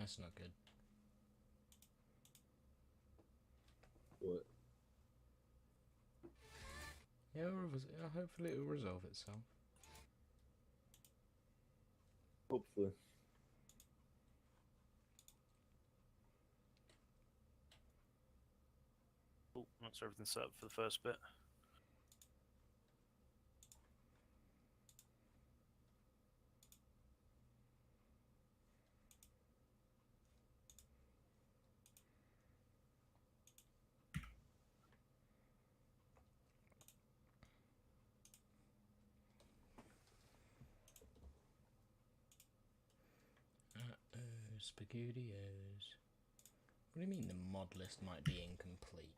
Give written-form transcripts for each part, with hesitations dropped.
That's not good. What? Yeah, hopefully it will resolve itself. Hopefully. Oh, that's everything set up for the first bit. Spaghettios. What do you mean the mod list might be incomplete?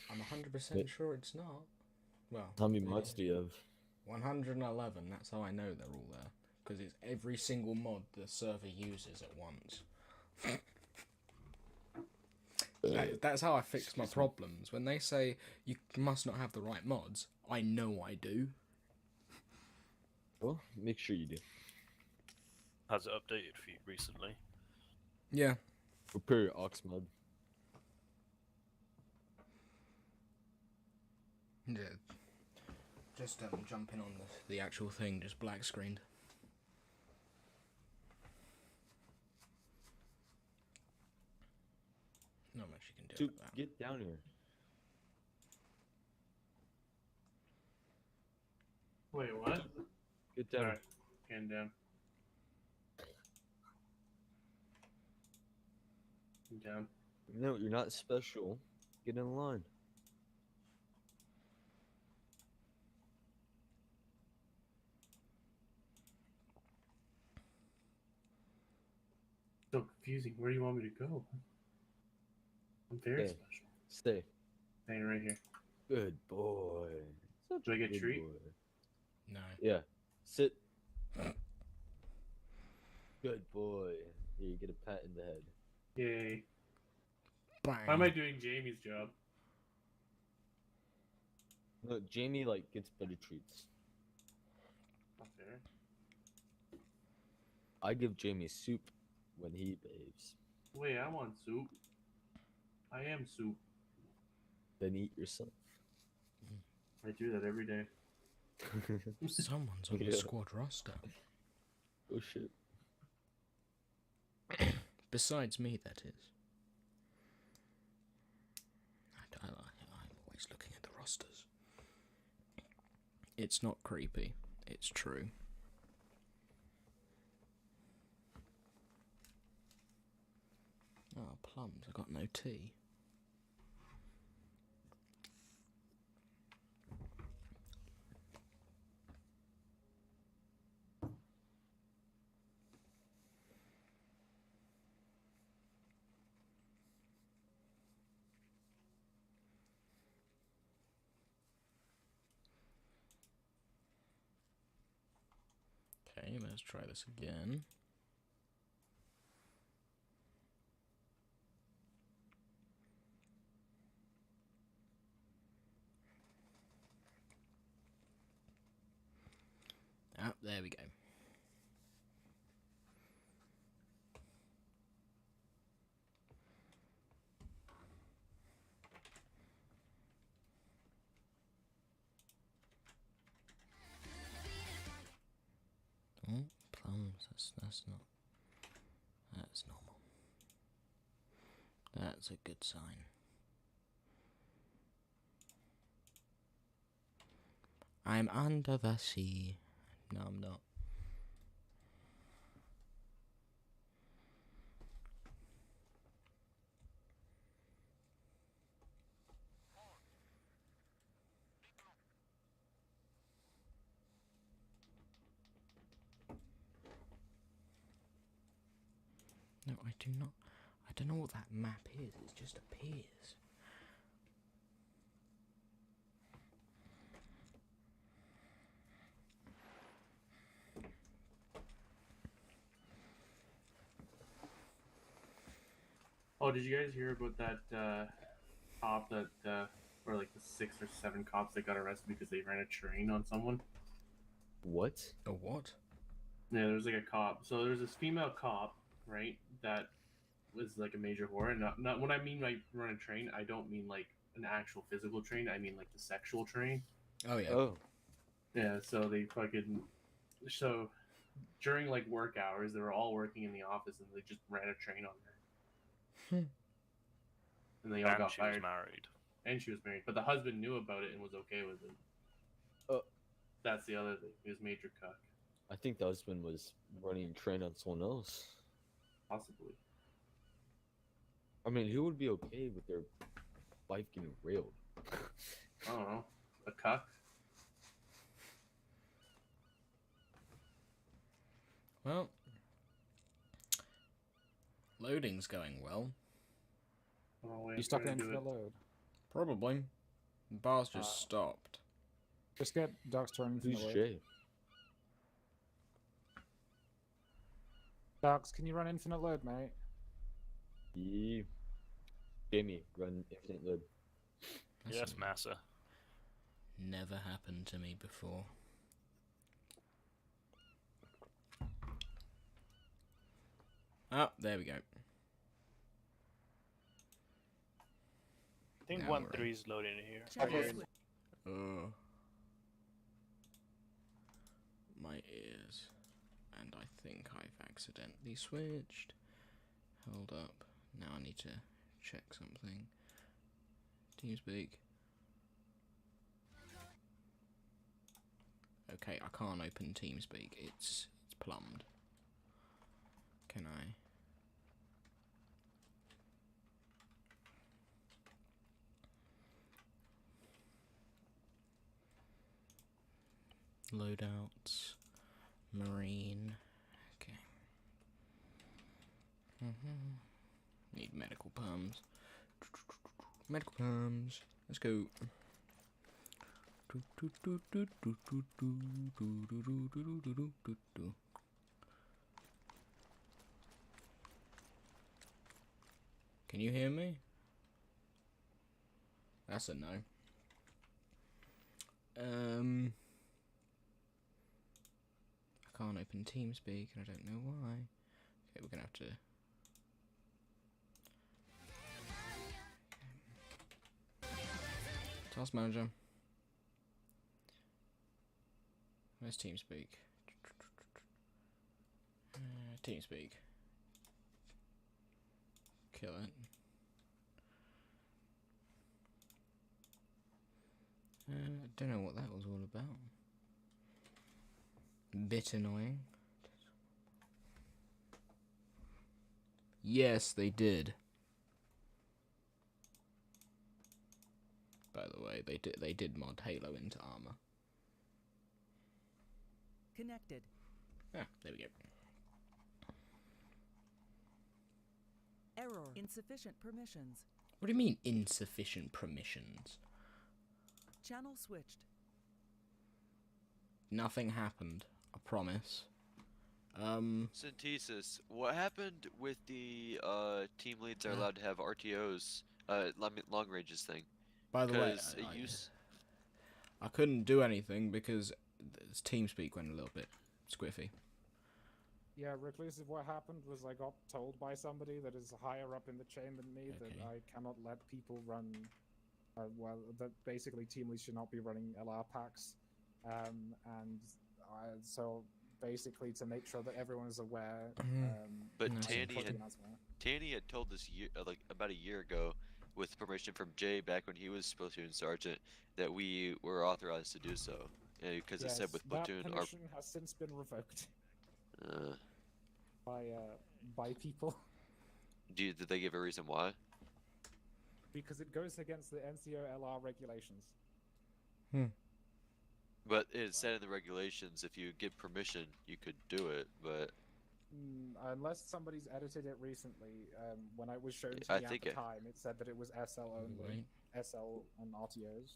I'm 100% sure it's not. Well, How many mods do you have? 111, that's how I know they're all there. Because it's every single mod the server uses at once. That's how I fix my problems. When they say you must not have the right mods, I know I do. Well, make sure you do. Has it updated for you recently? Yeah. Prepare your aux mod. Yeah. Just jumping on the actual thing, just black screened. Not much you can do Dude, with that. get down here. Wait, what? Get down. Alright, getting down. I'm down. No, you're not special. Get in line. So confusing. Where do you want me to go? I'm very Stay. special. Stay. Staying right here. Good boy. Such Do I a get good treat? boy. No. Yeah. Sit. Good boy. Here, you get a pat in the head. Yay. Bang. Why am I doing Jamie's job? No, Jamie like gets better treats. Not fair. I give Jamie soup when he behaves. Wait, I want soup. I am soup. Then eat yourself. I do that every day. Someone's on the Yeah. squad roster. Oh shit. Besides me, that is. I'm always looking at the rosters. It's not creepy. It's true. Oh, plums. I got no tea. Okay, let's try this again. Ah, there we go. Oh, plums. That's not. That's normal. That's a good sign. I'm under the sea. No, I'm not. No, I do not. I don't know what that map is. It just appears. Oh, did you guys hear about that cop that, or like the 6 or 7 cops that got arrested because they ran a train on someone? What? A what? Yeah, there's like a cop. So there's this female cop, right? That was like a major whore. And not when I mean like run a train, I don't mean like an actual physical train. I mean like the sexual train. Oh yeah. Oh, Yeah. So they fucking so during like work hours, they were all working in the office, and they just ran a train on her. Hmm. And they all And got she was fired. married. And she was married, but the husband knew about it and was okay with it. That's the other thing. He was major cuck, I think the husband was running a train on someone else. possibly. I mean, who would be okay with their wife getting railed? I don't know. A cuck. Well, loading's going well. Oh, wait, You stuck I'm in trying to for do the it. load. Probably. The bar's just stopped. Just get Docs to run Who's infinite load. Jay? Docs, can you run infinite load, mate? Yeah. Jamie, run infinite load. That's Yes, Massa. never happened to me before. Oh, there we go. I think Now 1.3 we're in. is loading here. Channel Here. switch. My ears. And I think I've accidentally switched. Hold up. Now I need to check something. TeamSpeak. Okay, I can't open TeamSpeak. It's plumbed. Can I? Loadouts. Marine. Okay. Need medical perms. Medical perms. Let's go. Can you hear me? That's a no. I can't open TeamSpeak and I don't know why. Okay, we're gonna have to. Task manager. Where's TeamSpeak? TeamSpeak. Kill it. I don't know what that was all about. Bit annoying. Yes, they did. By the way, they did mod Halo into Arma. Connected. Ah, there we go. Error. Insufficient permissions. What do you mean insufficient permissions? Channel switched. Nothing happened, I promise. Synthesis, what happened with the team leads are allowed to have RTOs, long ranges thing? By the way, Because I couldn't do anything because TeamSpeak went a little bit squiffy. Yeah, Reclusive, what happened was I got told by somebody that is higher up in the chain than me that Okay. I cannot let people run, well, that basically team leads should not be running LR packs. So basically to make sure that everyone is aware. But No. Tanny had told us like about a year ago, with permission from Jay back when he was platoon sergeant, that we were authorized to do so. Because it said with platoon, that permission has since been revoked by people did they give a reason why? because it goes against the NCO LR regulations. But it said in the regulations if you get permission, you could do it. But Unless somebody's edited it recently, when I was shown to I me at think the it- time, it said that it was SL only, Right. SL and RTOs.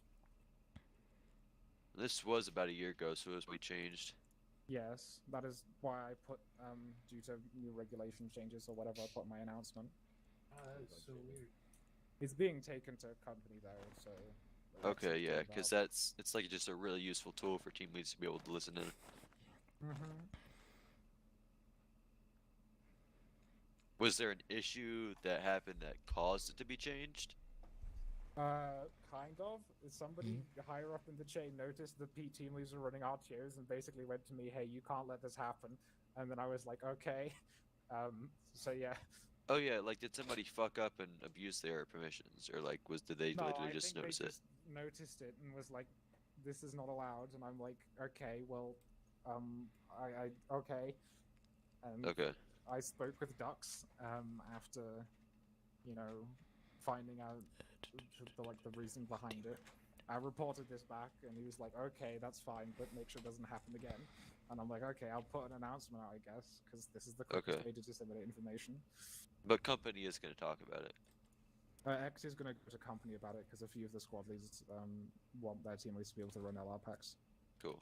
this was about a year ago, so it was we changed. Yes, that is why I put, due to new regulation changes or whatever, I put in my announcement. That's so weird. It's being taken to company though, so. Okay, yeah, because it's like just a really useful tool for team leads to be able to listen in. Was there an issue that happened that caused it to be changed? Kind of. Somebody higher up in the chain noticed the P team leads were running RTOs and basically went to me, "Hey, you can't let this happen." And then I was like, "Okay." So yeah. Oh yeah, like did somebody fuck up and abuse their permissions, or like did they No, literally I just think notice they it? just noticed it and was like, "This is not allowed." And I'm like, "Okay, well, okay." And Okay. I spoke with Dux after, finding out the reason behind it. I reported this back, and he was like, "Okay, that's fine, but make sure it doesn't happen again." And I'm like, "Okay, I'll put an announcement out, I guess, because this is the quickest Okay. way to disseminate information." But company is gonna talk about it. X is going to go to company about it because a few of the squad leads want their team leads to be able to run LR packs. Cool.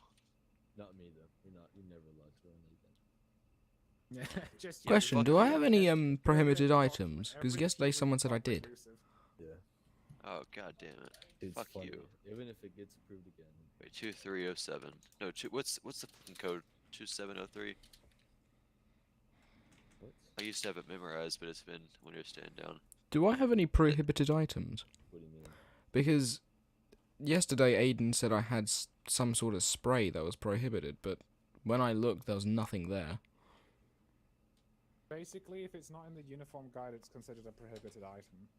Not me though. You're never allowed to run like that. Yeah, just you. Question: fuck do I you. have any prohibited Every items? Because team yesterday lead someone is said I not did. reclusive. Yeah. Oh god damn it. It's Fuck funny. you. Even if it gets approved again. Wait, 2307. No, what's the fucking code? 2703. What? I used to have it memorized, but it's been when you're standing down. Do I have any prohibited items? What do you mean? Because yesterday Aiden said I had some sort of spray that was prohibited, but when I looked, there was nothing there. Basically, if it's not in the uniform guide, it's considered a prohibited item.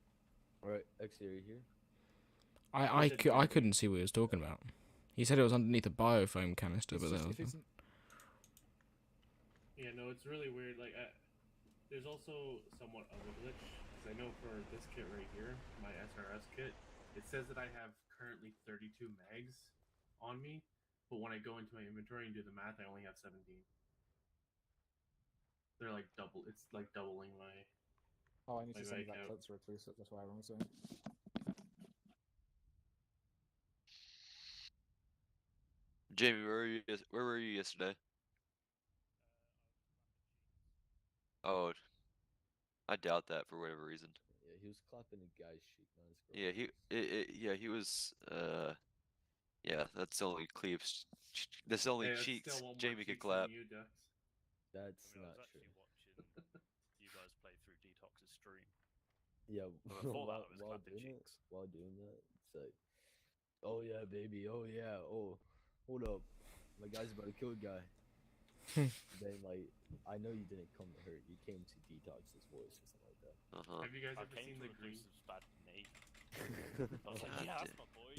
Alright, X, are you here? I couldn't see what he was talking about. He said it was underneath a biofoam canister, but there was... Yeah, no, it's really weird. Like, there's also somewhat of a glitch, because I know for this kit right here, my SRS kit, it says that I have currently 32 mags on me, but when I go into my inventory and do the math, I only have 17. They're like it's like doubling my... Oh, I need to Maybe send I you that can- clip to reclusive, that's why I was saying. Jamie, where were you yesterday? Oh, I doubt that for whatever reason. Yeah, he was clapping a guy's cheek, not his girl. Yeah, he was. Yeah, that's the only cleaves. That's the only Hey, that's cheeks still one more Jamie could cheeks clap. than you, Dux. That's I mean, I not was true. actually watching you guys play through Detox's stream. Yeah, But before that, I was clapping cheeks. while doing that, it's like, oh yeah, baby, oh yeah, oh, hold up, my guy's about to kill a guy. Then like, I know you didn't come to hurt, you came to detox his voice or something like that. Have you guys I ever came seen to the green? Reclusive's bad knee. I was like, God yeah, damn. that's my boy.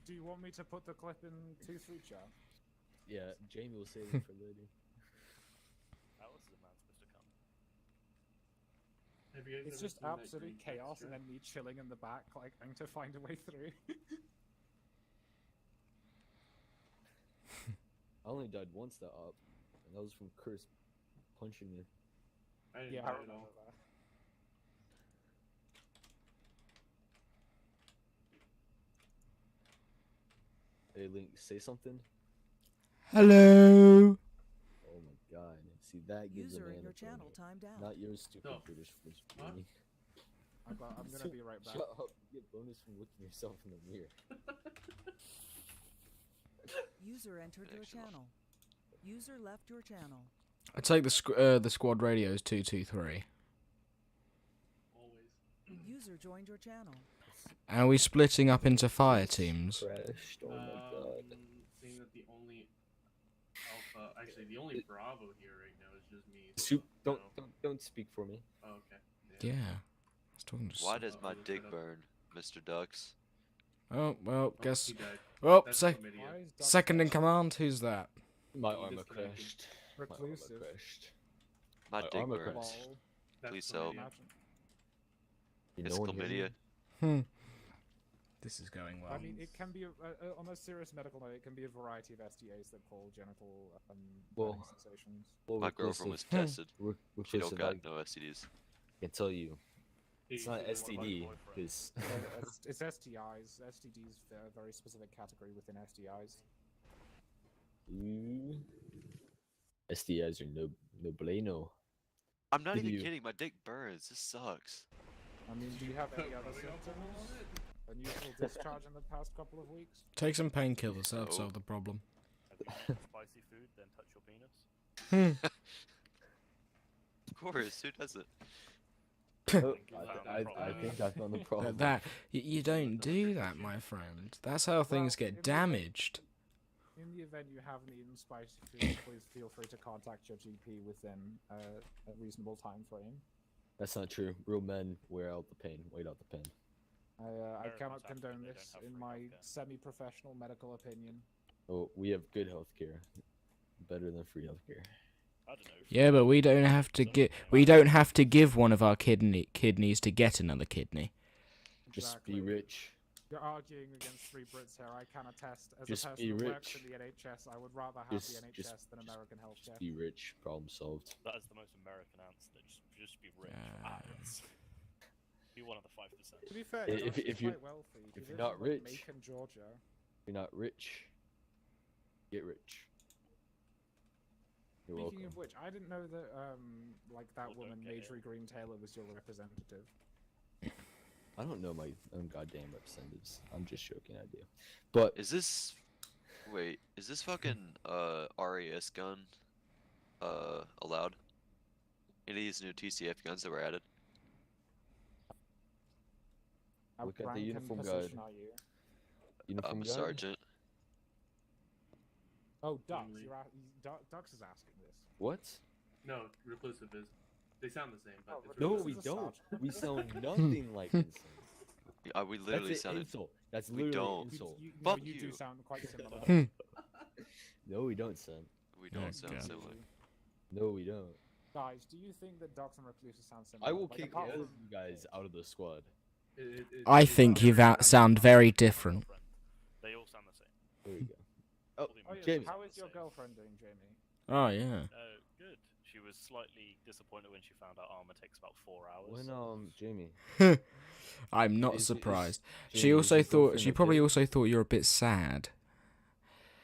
Do you want me to put the clip in 2-3 chat? Yeah, Jamie will save it for later. How else is a man supposed to come? Have you guys It's ever just seen that absolute green chaos, texture? and then me chilling in the back, like trying to find a way through. I only died once that up, and that was from Curse punching me. I didn't Yeah, die I at remember all. that. Hey Link, say something. Hello! Oh my god, see that gives User a man in your a channel boner. timed out. Not your stupid No. British French What? beauty. I'm gonna be right back. Shut up, you get bonus from looking yourself in the mirror. User entered your Excellent. channel. User left your channel. I take the squad radios 223. Always. User joined your channel. Are we splitting up into fire teams? Crashed, oh my god. Seeing that the only alpha, actually the only Bravo here right now is just me. so, Soup, no. don't speak for me. Oh, okay. Yeah. I was talking to Why Sam. does my other dick setup. burn, Mr. Ducks? Oh, well, Oh, guess... he died. Oh, That's sec chlamydia. Why is Dr. second in Fetch command, who's that? My You armor disconnected. crashed. Reclusive? My My dick armor burns. crashed. Lol. That's Please help. chlamydia. Imagine. You It's know when chlamydia. This is going well. I mean, it can be on a serious medical note. It can be a variety of STAs that call genital Well, burning sensations. Well, My girlfriend was reclusive- tested. Re- She don't reclusive, got no STDs. I can tell you, it's not He's the one STD, with my because It's STIs. STDs are a very specific category within STIs. STIs are no bueno. I'm not Did even you- kidding. My dick burns. This sucks. I mean, do you have any other Rubbing alcohol symptoms? on it? Unusual discharge in the past couple of weeks? Take some painkillers, that'll No. solve the problem. Have you eaten spicy food, then touch your penis? Of course. Who doesn't? Oh, you found the I problem. think I found the problem. You don't do that, my friend. That's how things Well, in get the event- damaged. In the event you haven't eaten spicy foods, please feel free to contact your GP within a reasonable time frame. That's not true. Real men wear out the pain. Wait out the pain. I Americans cannot have to, condone they don't this have in free my healthcare. semi-professional medical opinion. Oh, we have good healthcare. Better than free healthcare. I don't know. Yeah, but we don't have to Something get. like We that. don't have to give one of our kidneys to get another kidney. Just be rich. You're arguing against three Brits here. I can attest, as Just a person be who works rich. in the NHS, I would rather have Just- the NHS just- than just- American healthcare. Just be rich. Problem solved. That is the most American answer. Just be rich. Yes. Be one of the 5%. To be fair, If- Josh if is you- quite wealthy. He if you're lives not in, like, rich- Macon, Georgia. If you're not rich, get rich. You're Speaking welcome. of which, I didn't know that like that Well, woman, don't get it. Marjorie Green Taylor, was your representative. I don't know my own goddamn representatives. I'm just joking. I do. But Is this? Wait, is this fucking RAS gun allowed? Any of these new TCF guns that were added? How Look at the rank and uniform position guard. are you? uniform I'm a guard? sergeant. Oh, Dux. Only- Dux is asking this. What? No, reclusive is. They sound the same, but Oh, it's No, This we is a don't. sergeant. We sound nothing like insane. We literally That's an sounded. insult. That's we literally don't. an insult. No, Fuck you do you. sound quite similar. No, we don't, son. We don't Oh, sound God. similar. No, we don't. Guys, do you think that Dux and Reclusive sound similar? I will Like, kick all apart of from- you guys out of the squad. I think you sound very different. They all sound the same. There we go. Oh, Probably Oh, yeah, James. how is your girlfriend doing, Jamie? Oh yeah. Good. She was slightly disappointed when she found out Arma takes about 4 hours. When Jamie. I'm not Is- surprised. Jamie, She is also your thought. girlfriend She probably okay? also thought you're a bit sad.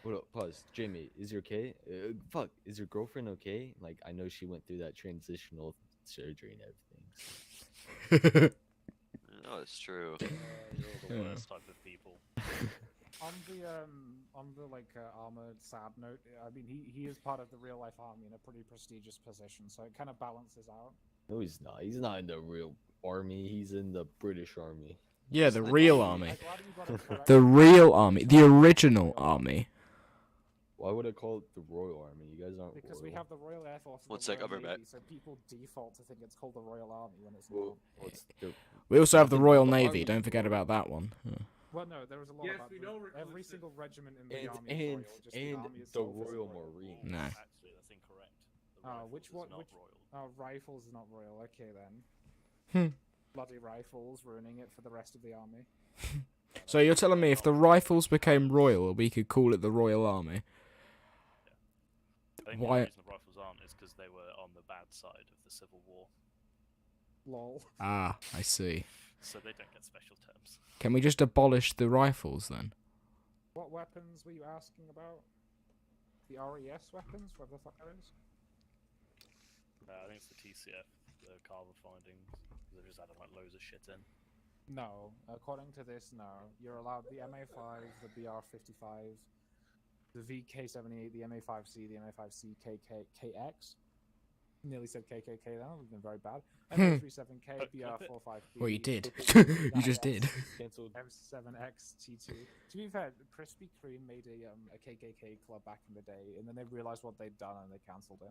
Hold up, pause. Jamie, is you okay? Fuck, is your girlfriend okay? Like, I know she went through that transitional surgery and everything. No, it's true. You're the Yeah. worst type of people. On the armored sad note, I mean he is part of the real life army in a pretty prestigious position, so it kind of balances out. No, he's not. He's not in the real army. He's in the British army. Yeah, the I'm real glad army. I'm glad you got it correct. The real army. The original army. Why would I call it the Royal Army? You guys aren't Because royal. we have the Royal Air Force and One the sec, Royal I'll be right Navy, so people default to think it's called the Royal Army when it's Well, not. what's the... We also have the Nothing Royal but Navy. army. Don't forget about that one. Yeah. Well, no, there was a lot Yes, about we the- know every reclusive. single regiment in the And- army and- is royal. Just the and army the itself isn't Royal royal. Marine. No. Actually, that's incorrect. The Rifles which is one- not which- royal. Rifles is not royal. Okay Hmm. then. Bloody rifles ruining it for the rest of the army. So you're telling me if the rifles became royal, we could call it the Royal Army? I think Why- the reason the Rifles aren't is because they were on the bad side of the Civil War, Lol. Ah, I see. so they don't get special terms. Can we just abolish the rifles then? What weapons were you asking about? The RES weapons? What the fuck that is? I think it's the TCF, the Carver findings. They're just adding like loads of shit in. No. According to this, no. You're allowed the MA5, the BR55, the VK78, the MA5C, the MA5C KX. Nearly said KKK then, that would have been very bad. MA37K, BR45B. Well, you did. You just did. Cancelled. M7X T2. To be fair, Krispy Kreme made a KKK club back in the day, and then they realized what they'd done and they cancelled it.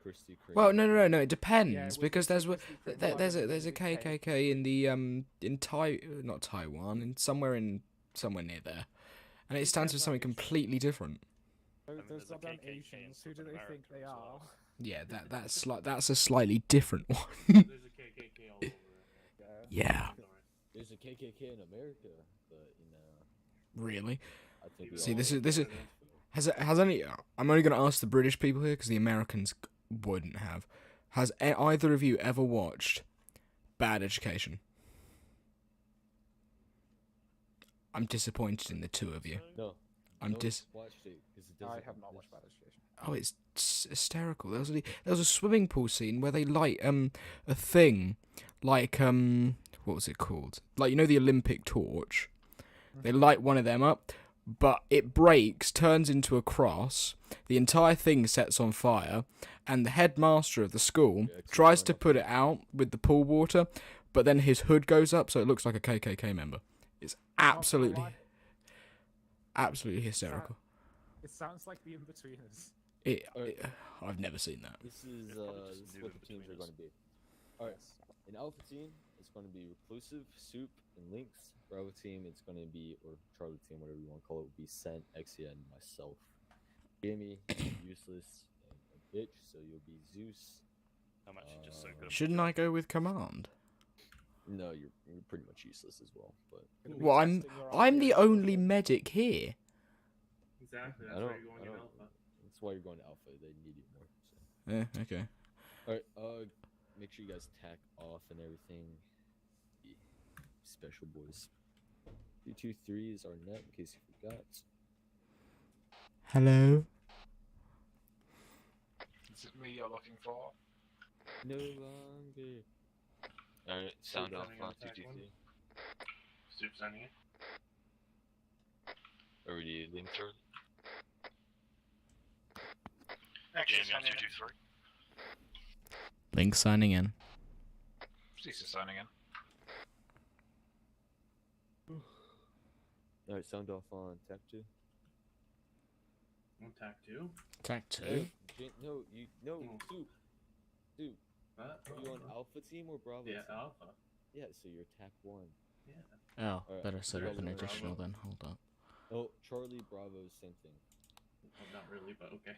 Christy Kreme. Well, no. It Yeah, depends it was because just there's Krispy Kreme there's a like there's a the UK. KKK in the not Taiwan, in somewhere near there, and it stands for something completely different. Those, mean, those there's a goddamn KKK in Asians, who do Southern they think America they as are? well. Yeah, that's a slightly different one. There's a KKK all over. Yeah. There's a KKK in America, but you know, Really? I think we See, all- this is has any. I'm only gonna ask the British people here because the Americans wouldn't have. Has either of you ever watched Bad Education? I'm disappointed in the two of you. No. I'm no dis. one's watched it 'cause it I doesn't have not exist. watched Bad Education. Oh, it's hysterical. There was a swimming pool scene where they light a thing, like what was it called? Like, you know, the Olympic torch. They light one of them up. but it breaks, turns into a cross, the entire thing sets on fire, and the headmaster of the school Yeah, 'cause tries it's to going put it out with the pool water, but then his hood goes up, so it looks like a KKK member. It's absolutely, lie. absolutely hysterical. It sounds like the In-Betweeners. I've never seen that. This is It's probably just this is new what the in teams are between going us. to be. All right, in Alpha team, it's going to be Reclusive, Soup, and Lynx. Bravo team, it's going to be, or Charlie team, whatever you want to call it, would be Scent, Exia, and myself. Jamie, useless and a bitch, so you'll be Zeus. I'm actually just so good. at my Shouldn't job. I go with command? No, you're pretty much useless as well. But Gonna be Well, testing your I'm the RPO only skills. medic here. Exactly. I That's don't. why you're going I in don't. alpha. That's why you're going to Alpha. They need you more. So. Okay. All right. Make sure you guys tack off and everything. Be special boys. 323 is our net, in case you forgot. Hello. Is it me you're looking for? No longer. All right, sound Soup off running on on attack 223. Soup sending it. Are we leaning through? Actually, Jamie on 223. Link signing in. Cease signing in. All right, sound off on tack 2. On attack 2. Attack 2. No, Oh. Soup. Soup. You on Oh. Alpha team or Bravo Yeah, team? alpha. Yeah, so you're tack 1. Yeah. Oh, Alright, better set you up guys an are additional Bravo. then. Hold up. Oh, Charlie, Bravo, same thing. Well, not really, but okay.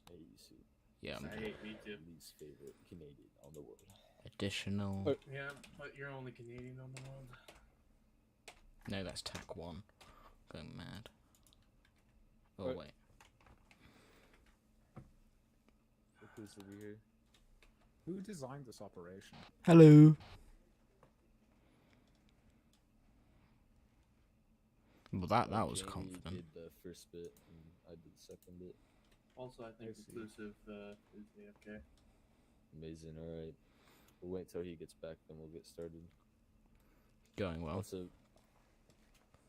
Hey, you Soup. Yeah, I'm I hate me too. Least favorite Canadian on the world. additional. Alright. Yeah, but you're only Canadian on the world. No, that's tack 1. Going mad. Oh, Alright. wait. Reclusive, you here? Who designed this operation? Hello. Well, that was Jamie confident. did the first bit, and I did the second bit. Also, I think I see. Reclusive is AFK. Amazing. All right. We'll wait till he gets back, then we'll get started. Going well. Also,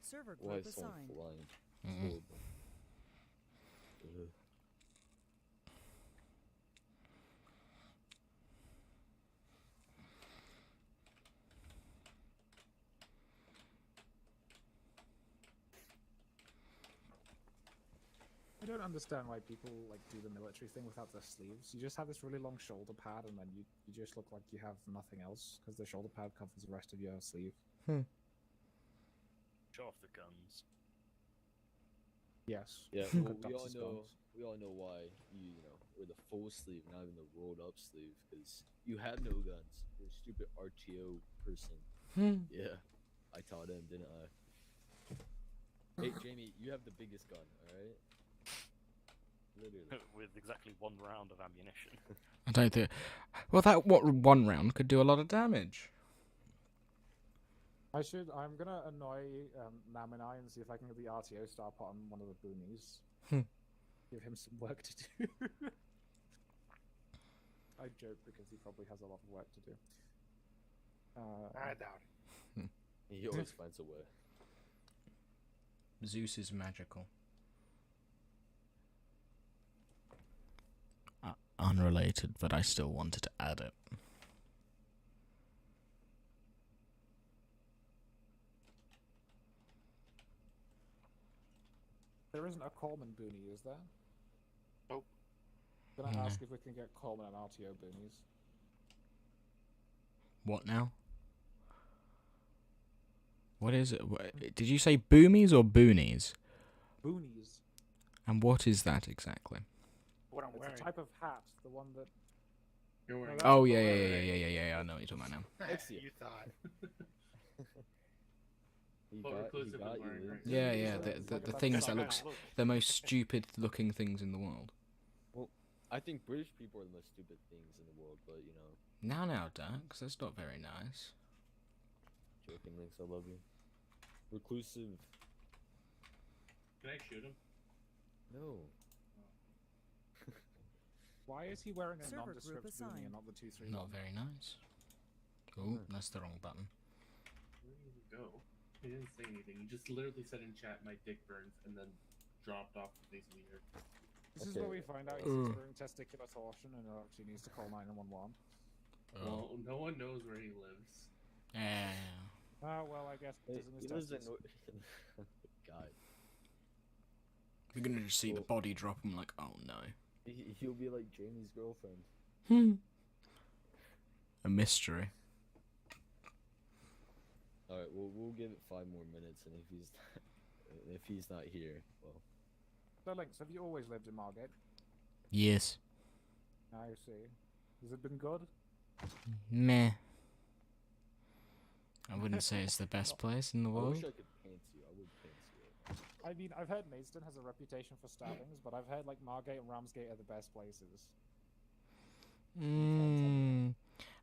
Server why group is someone assigned. flying? It's Mhm. horrible. Ugh. I don't understand why people like do the military thing without their sleeves. You just have this really long shoulder pad, and then you just look like you have nothing else because the shoulder pad covers the rest of your sleeve. Show off the guns. Yes. Yeah, Good well, doctor's guns. we all know why you know wear the full sleeve, not even the rolled up sleeve, because you have no guns. You're a stupid RTO person. Yeah, I taught him, didn't I? Hey, Jamie, you have the biggest gun, all right? Literally. With exactly 1 round of ammunition. I don't think. Well, that one round could do a lot of damage. I'm gonna annoy Naminai and see if I can get the RTO star put on one of the boonies. Give him some work to do. I joke because he probably has a lot of work to do. I doubt it. He always finds a way. Zeus is magical. Unrelated, but I still wanted to add it. There isn't a Coleman boonie, is there? Nope. Gonna No. ask if we can get Coleman and RTO boonies. What now? What is it? Did you say boomies or boonies? Boonies. And what is that exactly? What I'm It's a type of hat, the one that. You're wearing. that's Oh what yeah, we're yeah, wearing. yeah. I know what you're talking about now. Exia. You thought. He What got Reclusive is you, wearing, Link. right? Yeah, It's yeah. like- The it's the, like the a things fucking that hat. looks Look. the most stupid looking things in the world. I think British people are the most stupid things in the world, but you know, Now, Dax, that's not very nice. joking, Links, I love you. Reclusive. Can I shoot him? No. Why is he wearing a Server group nondescript boonie assigned. and not the 2-3? Not very nice. Oh, that's the wrong button. Where did he go? He didn't say anything. He just literally said in chat, "My dick burns," and then dropped off the face of the earth. This is Okay, where we find out he's experiencing testicular torsion and actually needs to call 911. Well, no one knows where he lives. Yeah. Ah, well, I guess it He doesn't lives in God. We're gonna just see the Well- body drop. I'm like, oh no. He'll be like Jamie's girlfriend. A mystery. All right, we'll give it 5 more minutes, and if he's not here, well, So, Lynx, have you always lived in Margate? Yes. I see. Has it been good? Meh. I wouldn't say it's the best place in the I wish world. I could pants you. I would pants you. I mean, I've heard Maidstone has a reputation for stabbings, but I've heard like Margate and Ramsgate are the best places.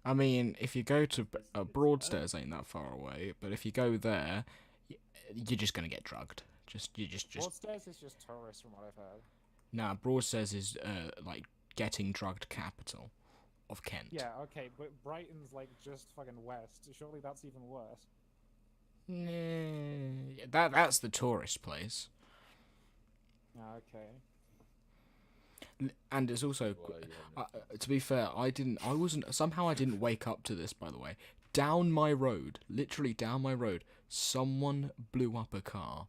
I mean, if you go to Broadstairs, ain't that far away. But if you go there, you're just gonna get drugged. You just. Broadstairs is just tourists, from what I've heard. Nah, Broadstairs is like getting drugged capital of Kent. Yeah, okay, but Brighton's like just fucking west. Surely that's even worse. Nah, that's the tourist place. Ah, okay. And it's also, Well, yeah, no. to be fair, I didn't wake up to this, by the way. Down my road, literally down my road, someone blew up a car.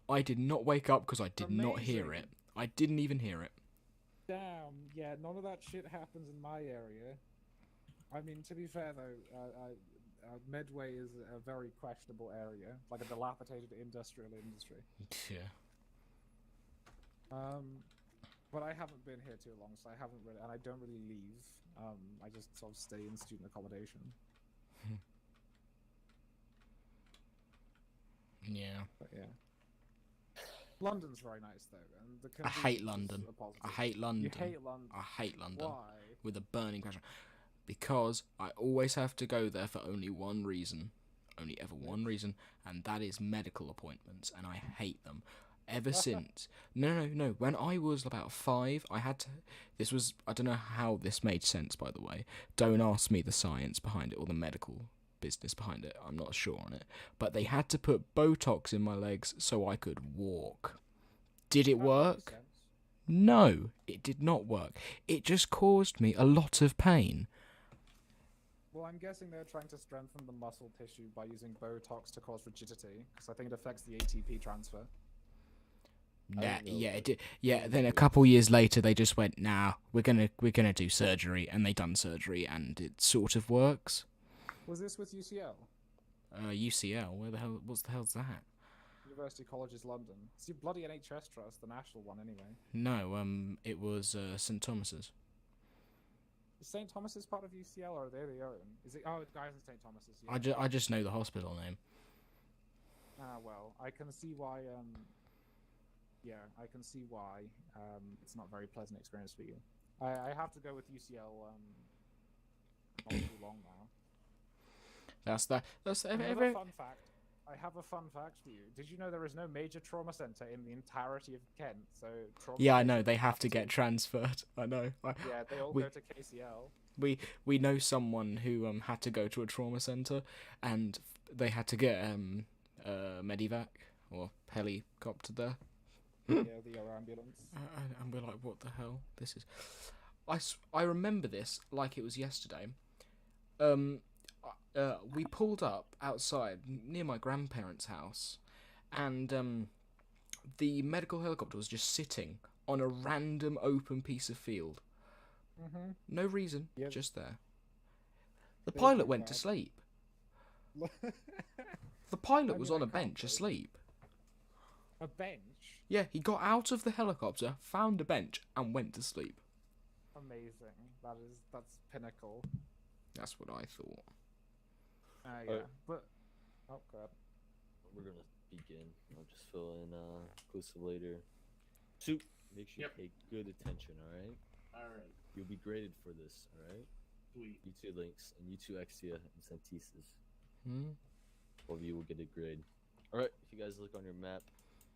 I did not wake up because I did not hear it. Amazing. I didn't even hear it. Damn, yeah, none of that shit happens in my area. I mean, to be fair though, Medway is a very questionable area, like a dilapidated industrial industry. Yeah. But I haven't been here too long, so I haven't really, and I don't really leave. I just sort of stay in student accommodation. Yeah. But yeah, London's very nice though, and the I hate conveniences London. are positive. I hate London. You hate London. I hate London. Why? With a burning passion. Because I always have to go there for only one reason. Only ever one reason. And that is medical appointments. And I hate them. Ever since. No. When I was about 5, I had to. This was. I don't know how this made sense, by the way. Don't ask me the science behind it or the medical business behind it. I'm not sure on it. But they had to put Botox in my legs so I could walk. Did it That makes work? sense. No, it did not work. It just caused me a lot of pain. Well, I'm guessing they're trying to strengthen the muscle tissue by using Botox to cause rigidity, because I think it affects the ATP transfer. Nah, don't know, yeah, it but- did. Yeah, then a couple years later, they just went, "Nah, we're gonna do surgery," and they done surgery, and it sort of works. Was this with UCL? UCL, where the hell? What the hell's that? University Colleges London. It's the bloody NHS trust, the national one, anyway. No, it was St Thomas's. Is St Thomas's part of UCL, or are they the own? Is it? Oh, guys in St Thomas's. Yeah. I just know the hospital name. Ah, well, I can see why. Yeah, I can see why. It's not a very pleasant experience for you. I have to go with UCL. Not too long now. That's Another fun fact. I have a fun fact for you. Did you know there is no major trauma center in the entirety of Kent? So trauma Yeah, I know. patients They have to get transferred. I know. Yeah, they all we- go to KCL. We know someone who had to go to a trauma center, and they had to get medivac or helicopter there. Yeah, the ambulance. And we're like, what the hell? This is. I remember this like it was yesterday. We pulled up outside near my grandparents' house, and the medical helicopter was just sitting on a random open piece of field. Mm-hmm. No reason, Yeah. just there. The Feels pilot pretty went to bad. sleep. The pilot I was mean, on I a can't bench blame asleep. A bench. Yeah, he got out of the helicopter, found a bench, and went to sleep. Amazing. That's pinnacle. That's what I thought. Yeah, but oh god. We're gonna begin. I'll just fill in inclusive later. Soup. Make sure Yep. you pay good attention. All right. Alright, You'll be graded for this. All right. sweet. You two links and you two Exia and Santises. Hmm? All of you will get a grade. All right. If you guys look on your map,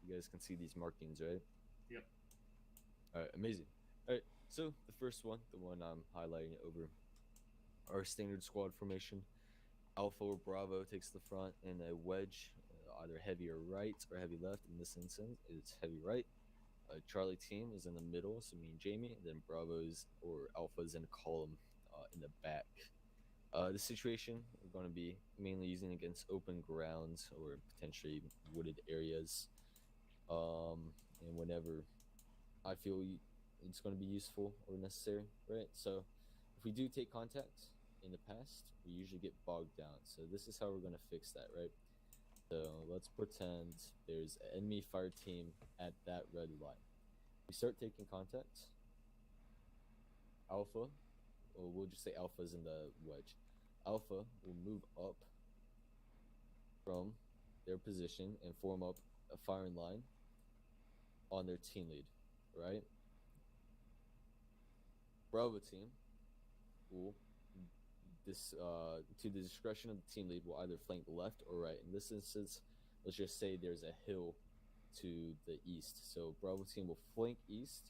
you guys can see these markings, right? Yep. All right. Amazing. All right. So the first one, the one I'm highlighting over, our standard squad formation. Alpha or Bravo takes the front in a wedge, either heavy or right or heavy left. In this instance, it's heavy right. Charlie team is in the middle, so me and Jamie, and then Bravo's or Alpha's in a column in the back. The situation we're going to be mainly using against open grounds or potentially wooded areas. And whenever I feel it's going to be useful or necessary, right? So if we do take contact in the past, we usually get bogged down. So this is how we're going to fix that, right? So let's pretend there's an enemy fire team at that red line. We start taking contact. Alpha, or we'll just say Alpha's in the wedge. Alpha will move up from their position and form up a firing line on their team lead, right? Bravo team will to the discretion of the team lead will either flank left or right. In this instance, let's just say there's a hill to the east. So Bravo team will flank east,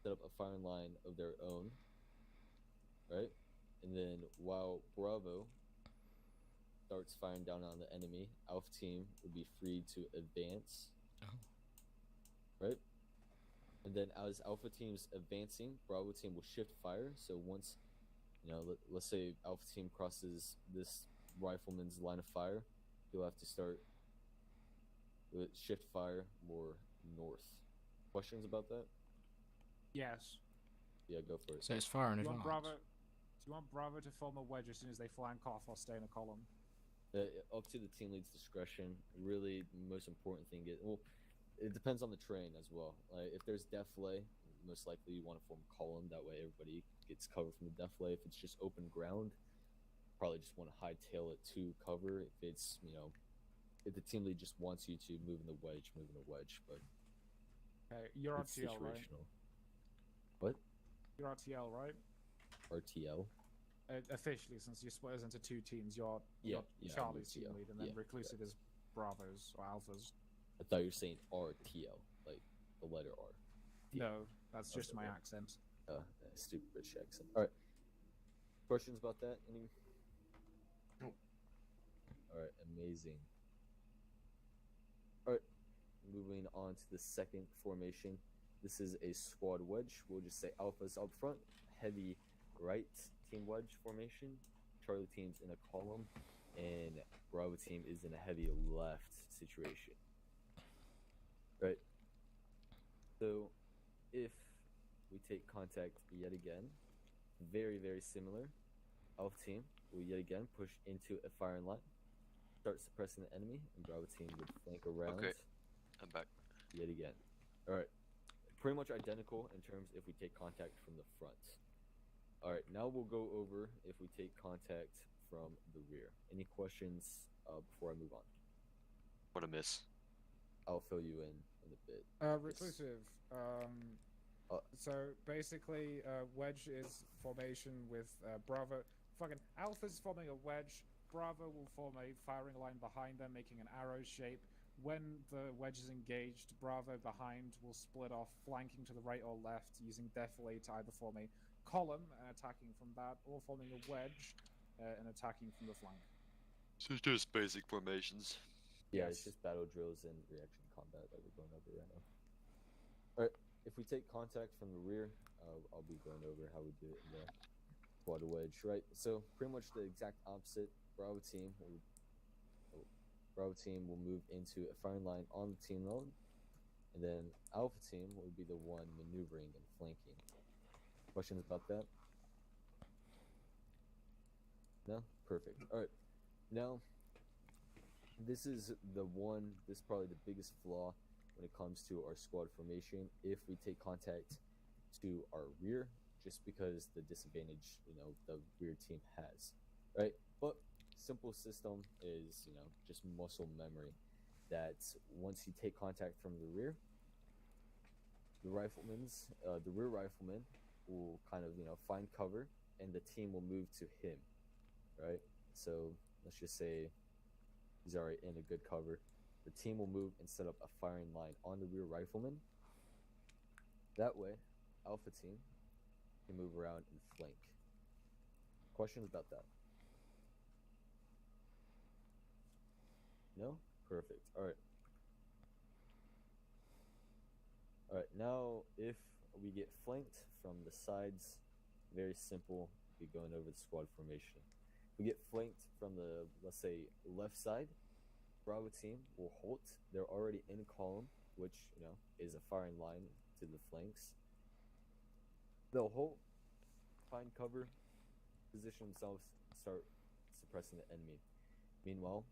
set up a firing line of their own, right? And then while Bravo starts firing down on the enemy, Alpha team will be free to advance, right? And then as Alpha team's advancing, Bravo team will shift fire. So once, let's say Alpha team crosses this rifleman's line of fire, he'll have to start shift fire more north. Questions about that? Yes. Yeah, go for it. So it's far in Do you advance. want Bravo to form a wedge as soon as they flank off or stay in a column? Up to the team lead's discretion. Really, the most important thing is, well, it depends on the terrain as well. Like if there's deflay, most likely you want to form a column. That way everybody gets cover from the deflay. If it's just open ground, probably just want to hightail it to cover. If it's, if the team lead just wants you to move in the wedge, move in the wedge. But okay, you're it's RTL, right? situational. What? You're RTL, right? RTL? Officially, since you split us into two teams, you're Yeah, Charlie's I'm team RTL. lead, and then Yeah, Reclusive is Bravo's or Alpha's. I thought you were saying RTL, like the letter R. No, that's just Okay, my yeah. accent. Stupid British accent. All right. Questions about that? Any? Nope. All right. Amazing. All right. Moving on to the second formation. This is a squad wedge. We'll just say Alpha's up front, heavy right team wedge formation. Charlie team's in a column, and Bravo team is in a heavy left situation. Right. So, if we take contact yet again, very, very similar. Alpha team will yet again push into a firing line, start suppressing the enemy, and Bravo team would flank around. Okay, I'm back. Yet again. All right. Pretty much identical in terms if we take contact from the front. All right. Now we'll go over if we take contact from the rear. Any questions before I move on? What a miss. I'll fill you in a bit. Reclusive. So basically, wedge is formation with Bravo. Fucking Alpha's forming a wedge. Bravo will form a firing line behind them, making an arrow shape. When the wedge is engaged, Bravo behind will split off, flanking to the right or left, using defilade to either form a column and attacking from that, or forming a wedge and attacking from the flank. So it's just basic formations. Yeah, Yes. it's just battle drills and reaction combat that we're going over right now. All right, if we take contact from the rear, I'll be going over how we do it in the squad wedge, right? So pretty much the exact opposite. Bravo team will move into a firing line on the team node, and then Alpha team will be the one maneuvering and flanking. Questions about that? No? Perfect. All right. Now, this is probably the biggest flaw when it comes to our squad formation if we take contact to our rear, just because the disadvantage, the rear team has, right? But simple system is, just muscle memory that once you take contact from the rear, the rear rifleman will kind of, find cover, and the team will move to him, right? So let's just say he's already in a good cover. The team will move and set up a firing line on the rear rifleman. That way, Alpha team can move around and flank. Questions about that? No? Perfect. All right. All right. Now, if we get flanked from the sides, very simple. Be going over the squad formation. We get flanked from the, let's say, left side. Bravo team will halt. They're already in column, which is a firing line to the flanks. They'll halt, find cover, position themselves, start suppressing the enemy. Meanwhile,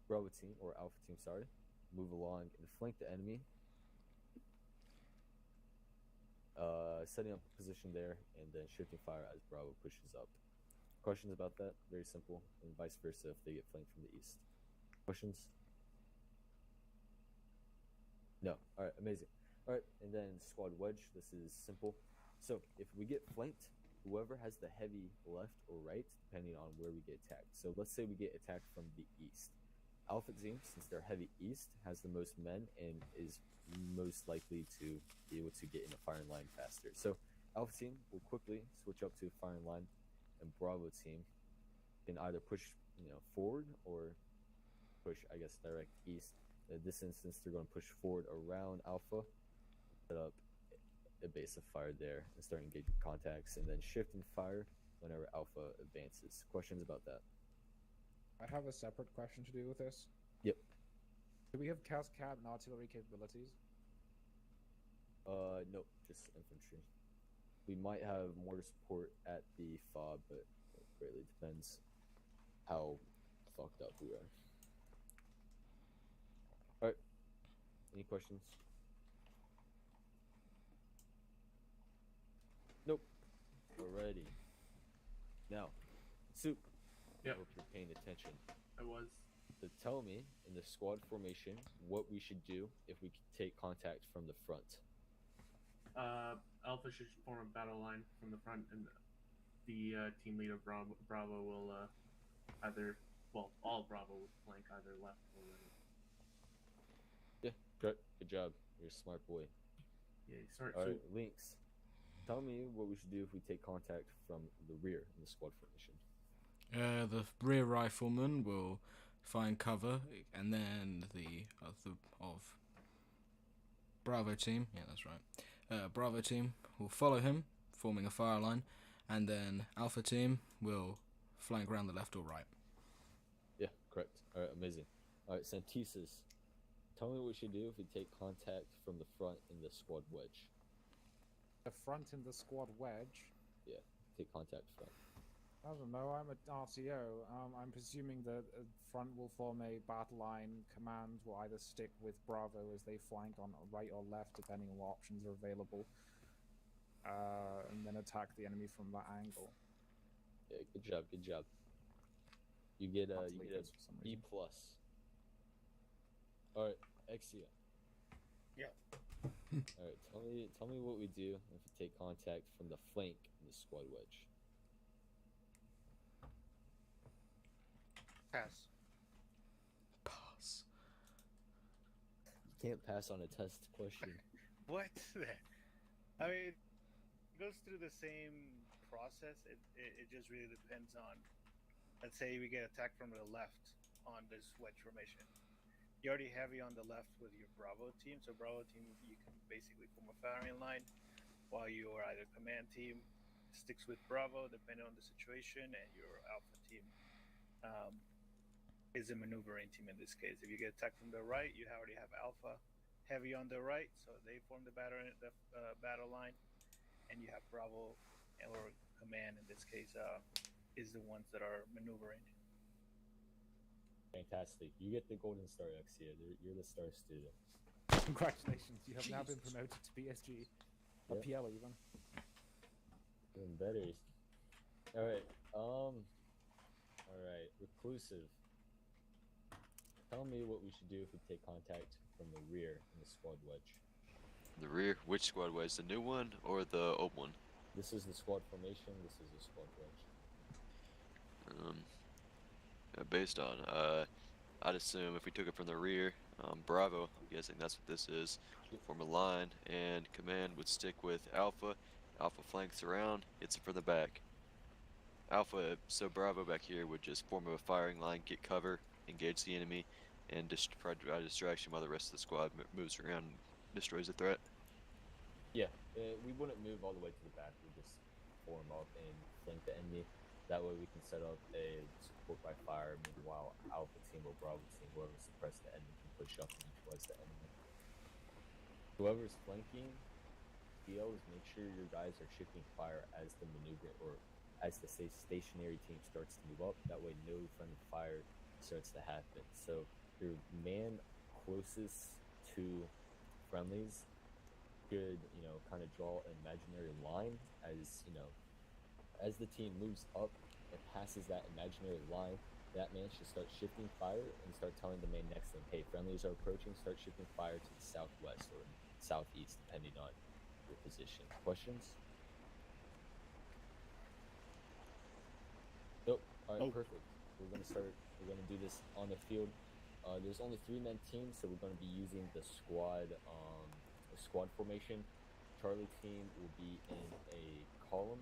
Bravo team or Alpha team, move along and flank the enemy, setting up a position there, and then shifting fire as Bravo pushes up. Questions about that? Very simple, and vice versa if they get flanked from the east. Questions? No. All right, amazing. All right, and then squad wedge. This is simple. So if we get flanked, whoever has the heavy left or right, depending on where we get attacked. So let's say we get attacked from the east. Alpha team, since they're heavy east, has the most men and is most likely to be able to get in a firing line faster. So Alpha team will quickly switch up to a firing line, and Bravo team can either push forward or push, I guess, direct east. In this instance, they're going to push forward around Alpha, set up a base of fire there, and start engaging contacts, and then shift and fire whenever Alpha advances. Questions about that? I have a separate question to do with this. Yep. Do we have cascade and artillery capabilities? Nope, just infantry. We might have mortar support at the FOB, but it greatly depends how fucked up we are. Alright. Any questions? Nope. Alrighty. Now, Soup. Yep. I hope you're paying attention. I was. So tell me, in the squad formation, what we should do if we take contact from the front. Alpha should form a battle line from the front, and the team leader Bravo will all Bravo will flank either left or right. Yeah, good job. You're a smart boy. Yeah, sorry. All right, Lynx. Tell me what we should do if we take contact from the rear in the squad formation. The rear rifleman will find cover, and then the of Bravo team, yeah, that's right. Bravo team will follow him, forming a fire line, and then Alpha team will flank around the left or right. Yeah, correct. All right, amazing. All right, Santises, tell me what we should do if we take contact from the front in the squad wedge. The front in the squad wedge? Yeah, take contact front. I don't know, I'm an RTO. I'm presuming that front will form a battle line. Command will either stick with Bravo as they flank on right or left, depending on what options are available, and then attack the enemy from that angle. Yeah, good job. You get a B+. All right, Exia. Yeah. All right, tell me what we do if we take contact from the flank in the squad wedge. Pass. Pass. You can't pass on a test question. What? I mean, it goes through the same process. It just really depends on. Let's say we get attacked from the left on this wedge formation. You're already heavy on the left with your Bravo team, so Bravo team you can basically form a firing line, while your either command team sticks with Bravo depending on the situation, and your Alpha team is a maneuvering team in this case. If you get attacked from the right, you already have Alpha heavy on the right, so they form the battle line, and you have Bravo or command in this case is the ones that are maneuvering. Fantastic. You get the golden star, Exia. You're the star student. Congratulations, you have now been promoted to PSG. A Yep. PL even. Doing better. All right, Reclusive. Tell me what we should do if we take contact from the rear in the squad wedge. The rear, which squad wedge? The new one or the old one? This is the squad formation. This is the squad wedge. Based on, I'd assume if we took it from the rear, Bravo, I'm guessing that's what this is, form a line, and command would stick with Alpha. Alpha flanks around, hits it from the back. Alpha, so Bravo back here would just form a firing line, get cover, engage the enemy, and provide distraction while the rest of the squad moves around and destroys the threat. Yeah, we wouldn't move all the way to the back. We just form up and flank the enemy. That way we can set up a support by fire. Meanwhile, Alpha team or Bravo team, whoever suppressed the enemy, can push up and neutralize the enemy. Whoever's flanking TLs, make sure your guys are shifting fire as the maneuver or as the stationary team starts to move up. That way, no friendly fire starts to happen. So your man closest to friendlies could, kind of draw an imaginary line as the team moves up and passes that imaginary line. That man should start shifting fire and start telling the man next to him, hey, friendlies are approaching, start shifting fire to the southwest or southeast, depending on your position. Questions? Nope. All right, perfect. We're gonna do this on the field. There's only 3-man teams, so we're gonna be using the squad formation. Charlie team will be in a column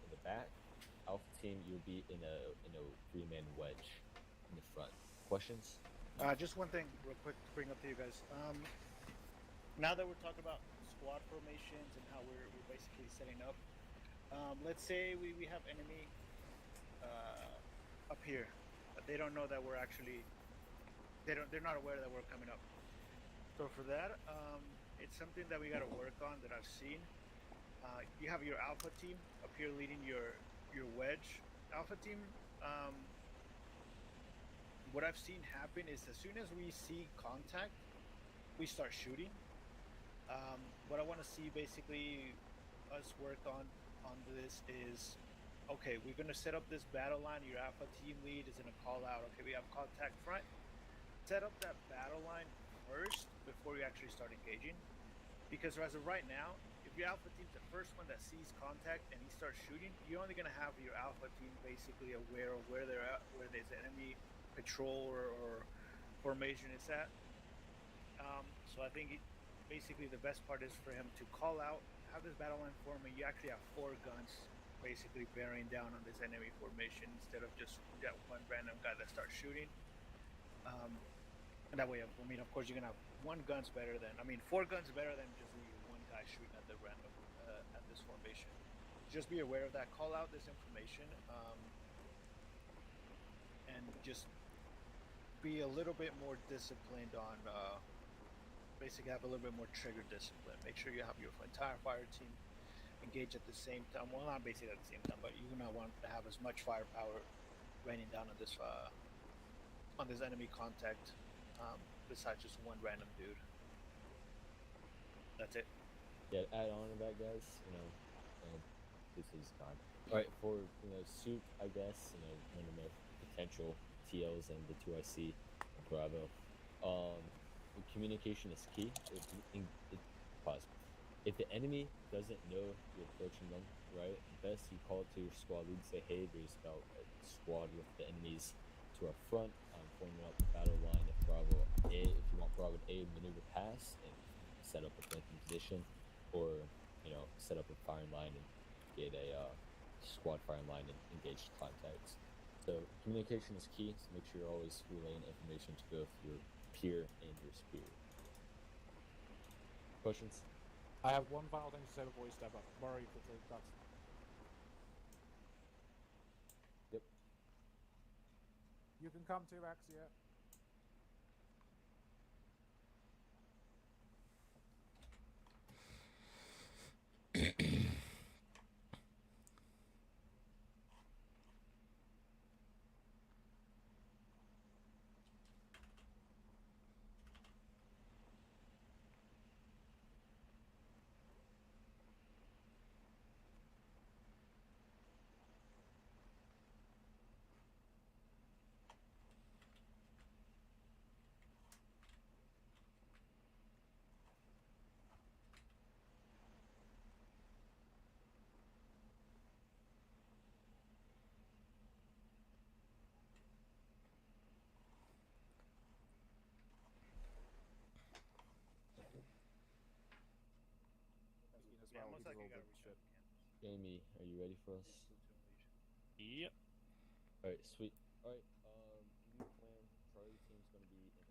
in the back. Alpha team, you'll be in a 3-man wedge in the front. Questions? Just one thing, real quick, to bring up to you guys. Now that we're talking about squad formations and how we're basically setting up, let's say we have enemy up here, but they don't know that we're actually they're not aware that we're coming up. So for that, it's something that we got to work on that I've seen. You have your alpha team up here leading your wedge alpha team. What I've seen happen is as soon as we see contact, we start shooting. What I want to see basically us work on this is, okay, we're going to set up this battle line. Your alpha team lead is going to call out, okay, we have contact front. Set up that battle line first before you actually start engaging. Because as of right now, if your alpha team's the first one that sees contact and he starts shooting, you're only going to have your alpha team basically aware of where they're at, where there's enemy patrol or formation is at. So I think basically the best part is for him to call out, have this battle line form, and you actually have 4 guns basically bearing down on this enemy formation instead of just that one random guy that starts shooting. And that way, I mean, of course, you're gonna have 4 guns better than just one guy shooting at the random at this formation. Just be aware of that. Call out this information, and just be a little bit more disciplined on. Basically, have a little bit more trigger discipline. Make sure you have your entire fire team engage at the same time. Well, not basically at the same time, but you're gonna want to have as much firepower raining down on this enemy contact. Besides just one random dude. That's it. Yeah, add on to that, guys. This is gone. All right, for Soup, I guess one of the potential TLs and the 2IC and Bravo. Communication is key. If the enemy doesn't know you're approaching them, right? Best you call it to your squad lead. Say, hey, there's about a squad with the enemies to our front. I'm forming up the battle line of Bravo A. If you want Bravo A, maneuver past and set up a flanking position, or set up a firing line and get a squad firing line and engage contacts. So communication is key. So make sure you're always relaying information to both your peer and your superior. Questions? I have one final thing to say before we step up. Borrow you quickly. That's... Yep. You can come to Axia. Yeah, well. most He's a likely little gotta bit reach shit. out. Jamie, are you ready for us? Yep. All right, sweet. All right, new plan. Charlie team's going to be in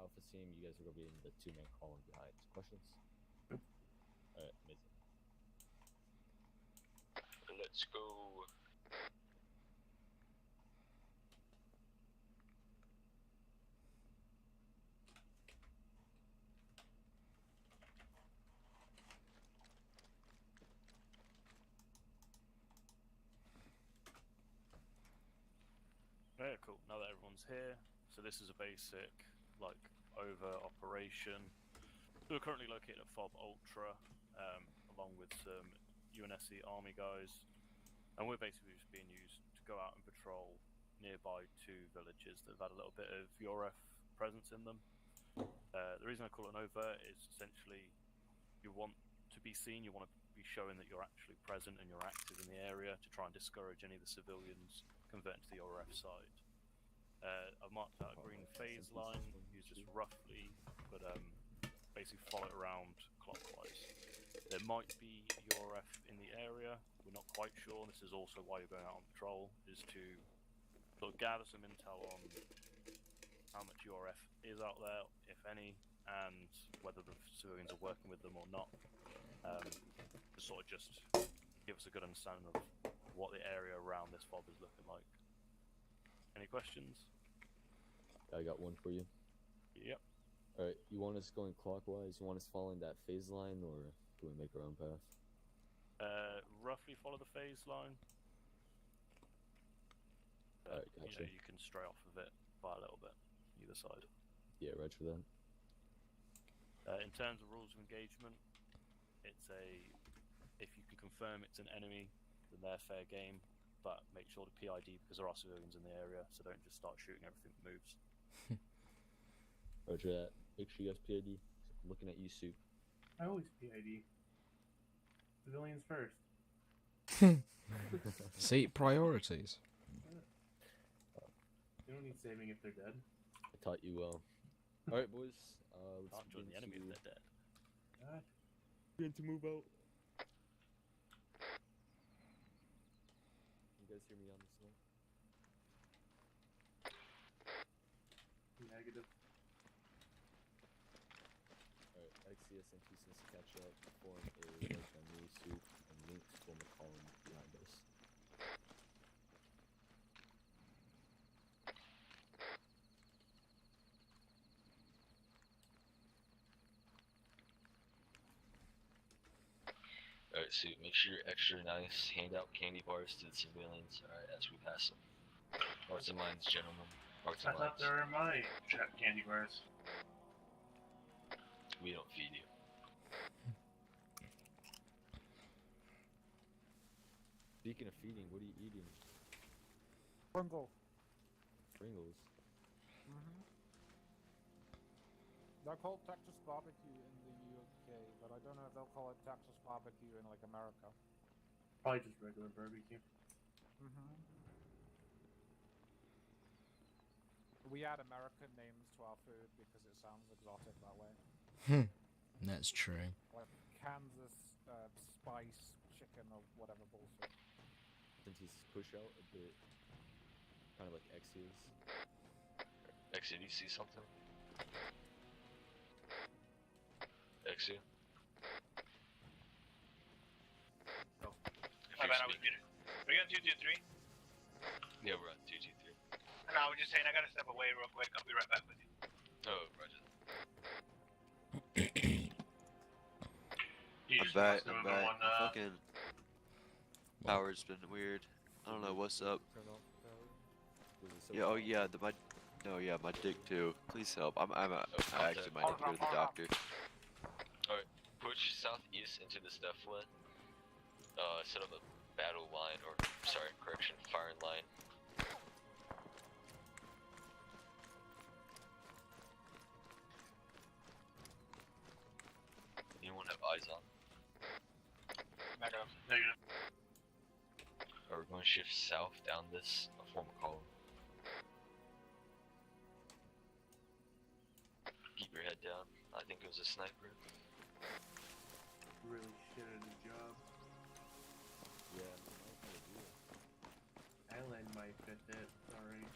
Alpha team. You guys are gonna be in the 2-man column behind. Questions? Alright, amazing. Let's go. Yeah, cool. Now that everyone's here, so this is a basic, like, over operation. We're currently located at FOB Ultra, along with some UNSC Army guys, and we're basically just being used to go out and patrol nearby 2 villages that have had a little bit of URF presence in them. The reason I call it an overt is essentially you want to be seen, you want to be showing that you're actually present and you're active in the area to try and discourage any of the civilians converting to the URF side. I've marked out a green phase line, you just roughly, but basically follow it around clockwise. There might be URF in the area, we're not quite sure. This is also why you're going out on patrol, is to sort of gather some intel on how much URF is out there, if any, and whether the civilians are working with them or not. To sort of just give us a good understanding of what the area around this fob is looking like. Any questions? I got one for you. Yep. Alright, you want us going clockwise? You want us following that phase line, or do we make our own path? Roughly follow the phase line. Alright, gotcha. You can stray off of it by a little bit, either side. Yeah, right for that. In terms of rules of engagement, it's if you can confirm it's an enemy, then they're fair game, but make sure to PID because there are civilians in the area, so don't just start shooting everything that moves. Roger that. Make sure you guys PID. I'm looking at you, Soup. I always PID. Civilians first. See, priorities. They don't need saving if they're dead. I taught you well. Alright, boys. Let's Can't join the enemy if they're dead. begin to move out. You guys hear me on this one? Negative. Alright, XCS and TCS catch up, form a wedge on me, Soup, and Lynx form a column behind us. Alright, so make sure you're extra nice. Hand out candy bars to the civilians, alright, as we pass them. Hearts and minds, gentlemen. Hearts I and thought minds. they were my trap candy bars. We don't feed you. Speaking of feeding, what are you eating? Pringle. Pringles. They're called Texas barbecue in the UK, but I don't know if they'll call it Texas barbecue in like America. Probably just regular barbecue. We add American names to our food because it sounds exotic that way. That's true. Like Kansas spice chicken or whatever bullshit. Since he's push out a bit, kind of like X is. Exit, you see something? Exit? Oh. My bad, I was muted. Are you on 223? Yeah, we're on 223. No, I was just saying I gotta step away real quick. I'll be right back with you. Oh, roger. You I'm just back, must have I'm been back. one, My fucking power's been weird. I don't know what's up. Turn off the power. Was it so Yeah, oh hot? yeah, my dick too. Please help. I actually might have to go to the doctor. Alright, push southeast into the stuff line. Set up a battle line, or sorry, correction, firing line. Anyone have eyes on? Negative. We're going to shift south down this, form a column. Keep your head down. I think it was a sniper. Really shit at his job. Yeah, I might do it. Island might fit it already.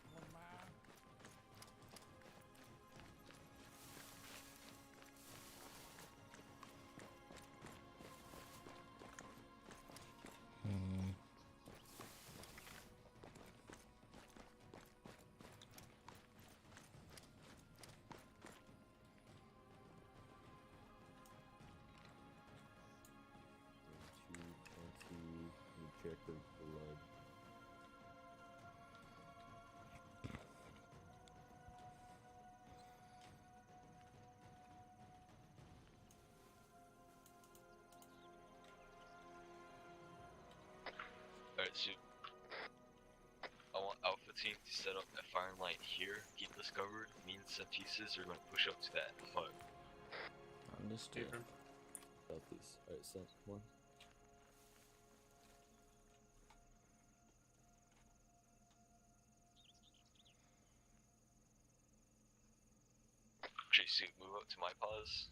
team to set up a firing line here, keep this covered. Me and Sentices are going to push up to that hut. Understood. Affirm. Southeast. Alright, son, come on. JC, move up to my pause.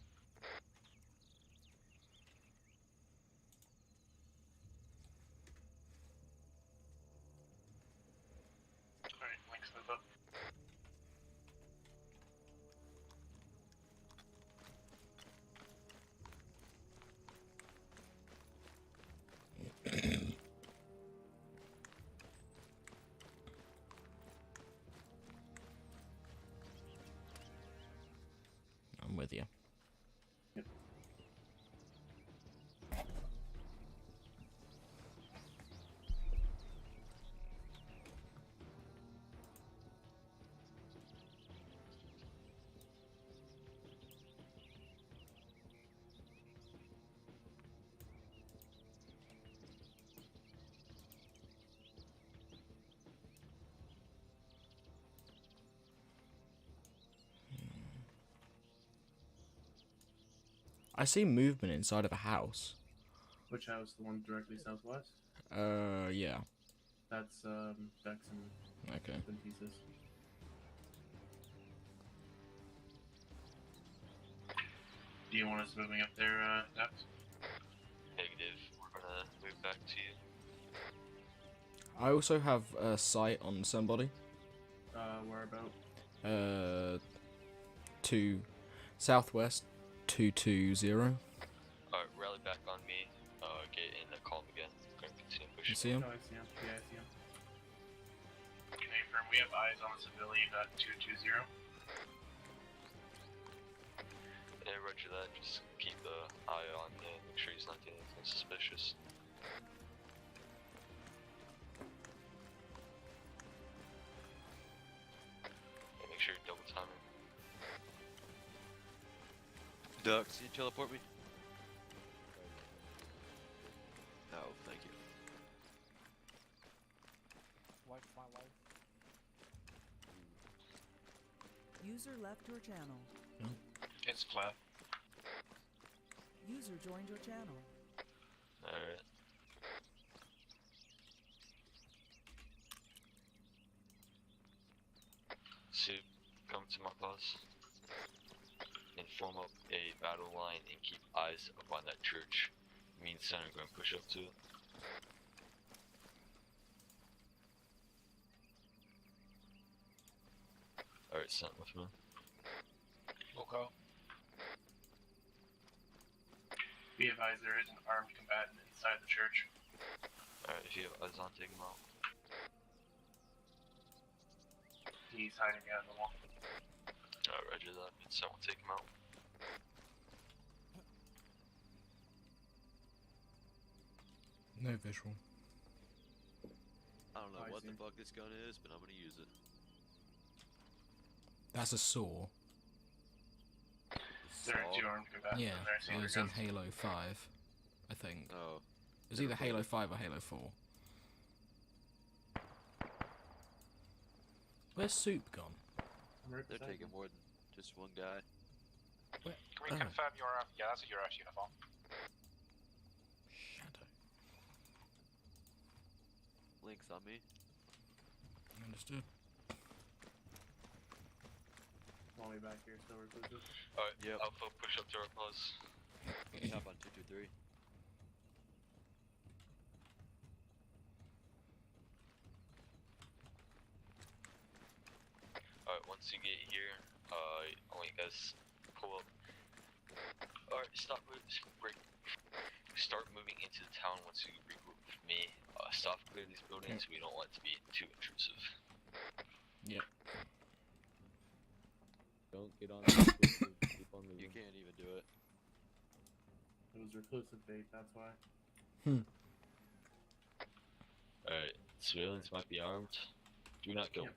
Alright, Link's move up. I'm with you. I see movement inside of a house. Which house? The one directly southwest? Yeah. That's Dex and Okay. Bentesis. Do you want us moving up there, Dex? Negative. We're going to move back to you. I also have a sight on somebody. Where about? To southwest 220. Alright, rally back on me. Get in the column again. Gonna continue pushing. You see him? Oh, I see him. Yeah, I see him. Okay, firm. We have eyes on a civilian at 220. Yeah, roger that. Just keep the eye on him. Make sure he's not doing anything suspicious. And make sure you double time him. Ducks, can you teleport me? No, thank you. Wife, my wife. User left your channel. It's flat. User joined your channel. Alright. Soup, come to my post. And form up a battle line and keep eyes up on that church. Me and Sen are going to push up to it. Alright, Sen with me. Okay. Be advised, there is an armed combatant inside the church. Alright, if you have eyes on, take him out. He's hiding behind the wall. Alright, roger that. Someone take him out. No visual. I don't know I what see. the fuck this gun is, but I'm gonna use it. That's a saw. There are Saw? two armed combatants Yeah, in there. See it their was in guns. Halo 5, I think. Oh, It was either Halo 5 or Halo 4. Where's Soup gone? they're taking more than just one guy. Where? Can we Oh, confirm your yeah, that's a URF uniform. Shadow. Link's on me. Understood. Call me back here, so reclusive. Alright, Yep. Alpha, push up to our pause. Hop on 223. Alright, once you get here, I want you guys to pull up. Alright, start moving into the town once you regroup with me. Stop clear these buildings, we don't want it to be too intrusive. Yep. Don't get on the keep on moving. You can't even do it. It was reclusive bait, that's why. Alright, civilians might be armed. Do not kill. Yep.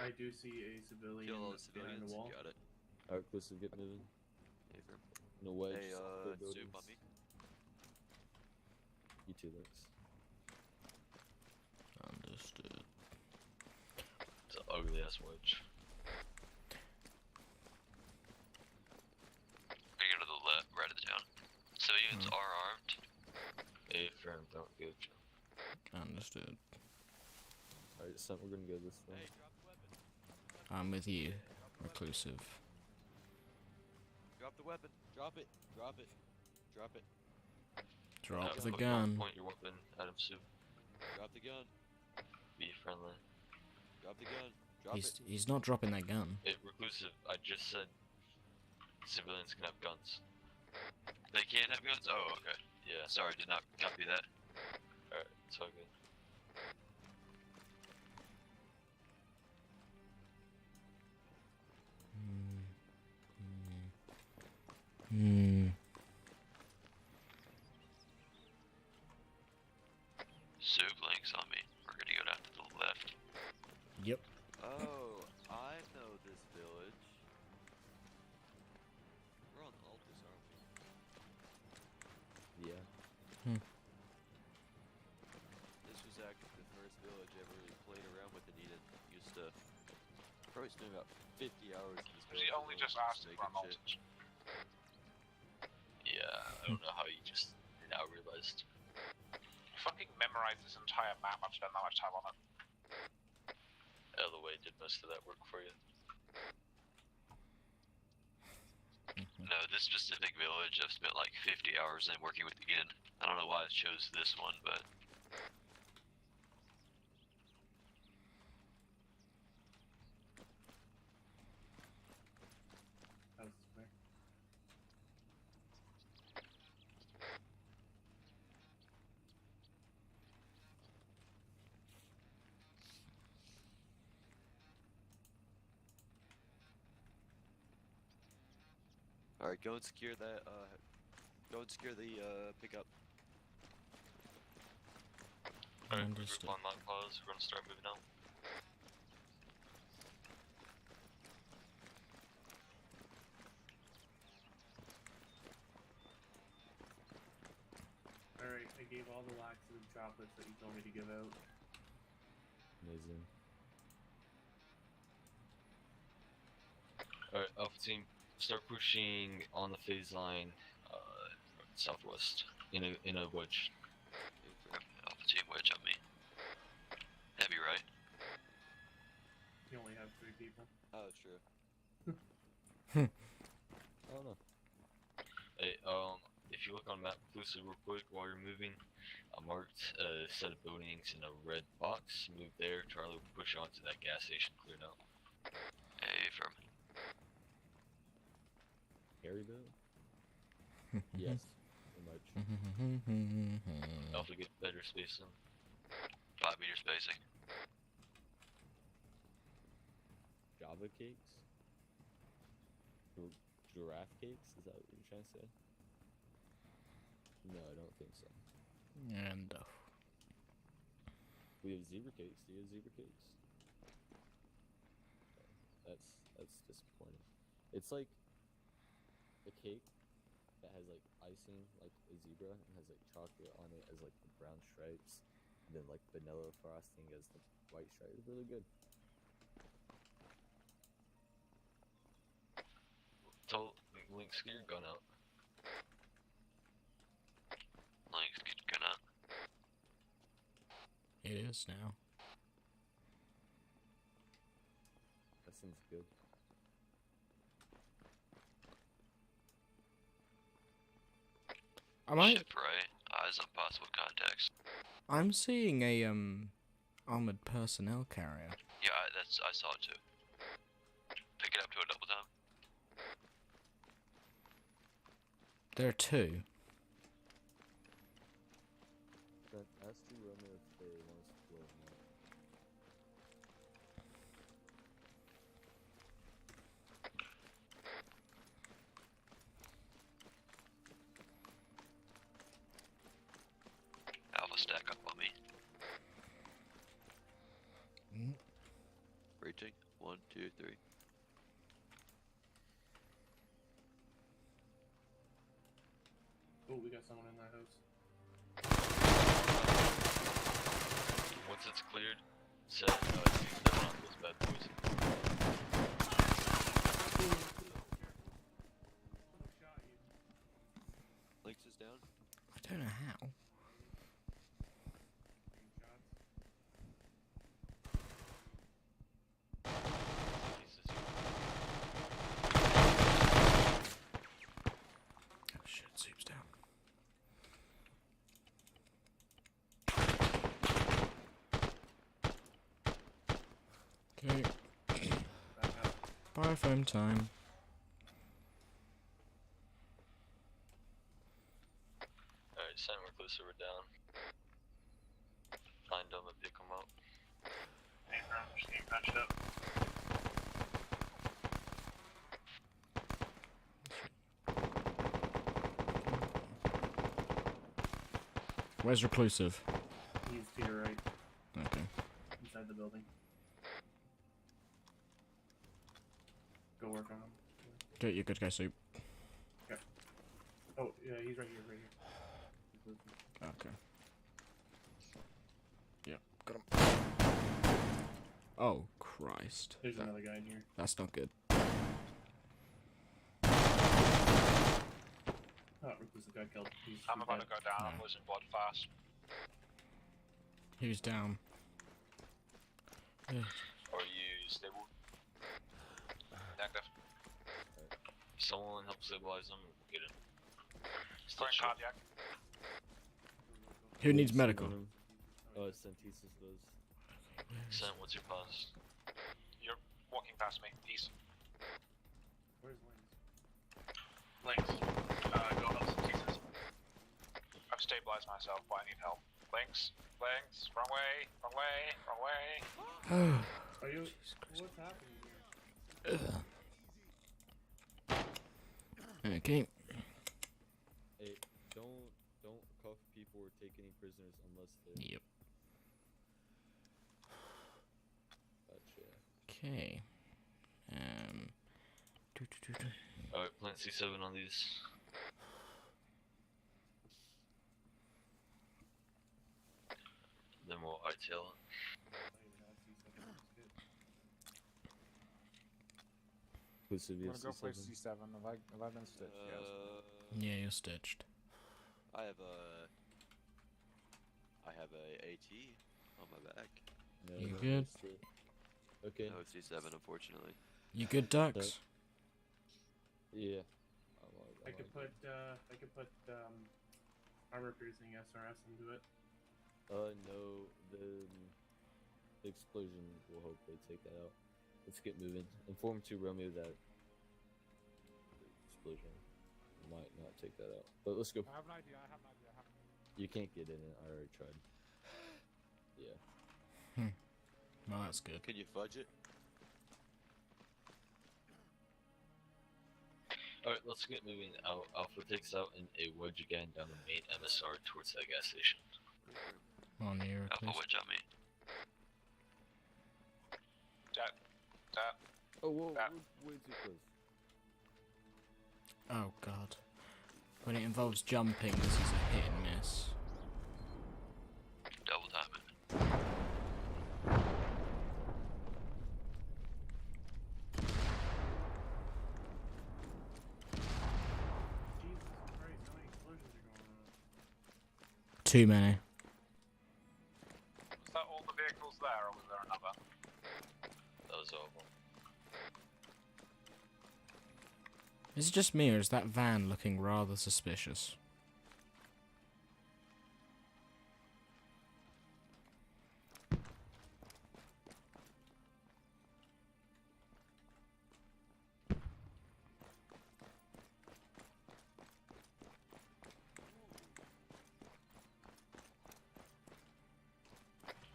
I do see a civilian Kill all the behind civilians. the wall. Got it. Alright, Cliff, get moving. Hey, firm. No wedge. Hey, clear buildings. Soup on me. You too, Lex. Understood. ugly ass wedge. We're gonna go to the left, right of the town. Civilians are armed. Affirm, don't go. Understood. Alright, so we're gonna go this way. Hey, drop the weapon. I'm with you, reclusive. Drop the weapon. Drop it. Drop it. Drop it. Drop Now, the point- gun. Point your weapon at him, Sue. Drop the gun. Be friendly. Drop the gun. Drop it. He's not dropping that gun. Reclusive, I just said civilians can have guns. They can't have guns? Oh, okay. Yeah. Sorry, did not copy that. Alright, it's all good. Sue blinks on me. We're gonna go down to the left. Yep. Oh, I know this village. We're on Altus, aren't we? Yeah. This was actually the first village I ever really played around with in Eden. Used to probably spend about 50 hours in this village. He only just asked if I'm making voltage. Yeah, I don't know how you just now realized. Fucking memorized this entire map. I've spent that much time on it. Elway did most of that work for you. No, this specific village I've spent like 50 hours in working with Eden. I don't know why I chose this one, but That's fair. alright, go and secure that, go and secure the, pickup. Alright, Understood. group on lock close, we're gonna start moving out. Alright, I gave all the laxative chocolates that you told me to give out. Amazing. Alright, Alpha team, start pushing on the phase line, southwest, in a wedge. Alpha team wedge on me. Heavy, right? You only have 3 people. Oh, true. I don't know. Hey, if you look on map closely real quick while you're moving, I marked a set of buildings in a red box. Move there, Charlie will push on to that gas station, clear now. Hey, firm. Garyville? Yes. Pretty much. Alpha get better spacing. 5 meter spacing. Java cakes? Giraffe cakes? Is that what you're trying to say? No, I don't think so. And We have zebra cakes. Do you have zebra cakes? That's disappointing. It's like a cake that has like icing like a zebra and has like chocolate on it as like the brown stripes, and then like vanilla frosting as the white stripe. It's really good. Tell Lynx, get your gun out. Lynx, get your gun out. it is now. That seems good. Ship right. Eyes on possible contacts. I'm seeing a armored personnel carrier. Yeah, I saw it too. Pick it up to a double time. There are 2. Ask the Roma if they want us to blow them up. Alpha, stack up on me. Reaching. 1, 2, 3. Oh, we got someone in that house. Once it's cleared, set, step on this bad boys. Links is down. I don't know how. Oh shit, Soup's down. Okay. Biofilm time. Alright, Saint Reclusive are down. Find them if they come out. Just getting patched up. Where's Reclusive? He's to your right, Okay. inside the building. Go work on him. Good, you're good to go, Soup. Oh, yeah, he's right here, He's Okay. Yeah, got him. Oh, Christ. There's another guy in here. That's not good. Oh, Reclusive got killed. I'm about to go down. I'm Yeah. losing blood fast. Who's down? Are you stable? Negative. Someone help stabilize them and get him. Still Going short. cardiac. Who needs Wait, medical? someone- Oh, Sentesis does. Saint, what's your pause? You're walking past me. East. Where's Lance? Links. Go help some pieces. I've stabilized myself, but I need help. Links. Links. Wrong way. Wrong way. Wrong way. Are you? What's happening here? Okay. Hey, don't cuff people or take any prisoners unless they. Yep. Gotcha. Okay. Alright, plant C7 on these. Then we'll ITL it. Inclusive I'm of gonna go play C7. C7. Have I been stitched? Yes. Yeah, you're stitched. I have a AT on my back. No, You no, good? that's it. Okay. No C7, unfortunately. You good, Ducks? Yeah. I could put armor piercing SRS into it. No, the explosion will hope they take that out. Let's get moving. Inform to Romeo that the explosion might not take that out. But let's go. I have an idea. You can't get in it. I already tried. Yeah. Well, that's good. Can you fudge it? Alright, let's get moving. Alpha takes out in a wedge again down the main MSR towards that gas station. On you, Alpha Reclusive. wedge on me. That. Oh, whoa, That- we're way too close. Oh, God. When it involves jumping, this is a hit and miss. Double time it. Jesus Christ, how many explosions are going on? Too many. Was that all the vehicles there, or was there another? That was all of them. Is it just me, or is that van looking rather suspicious?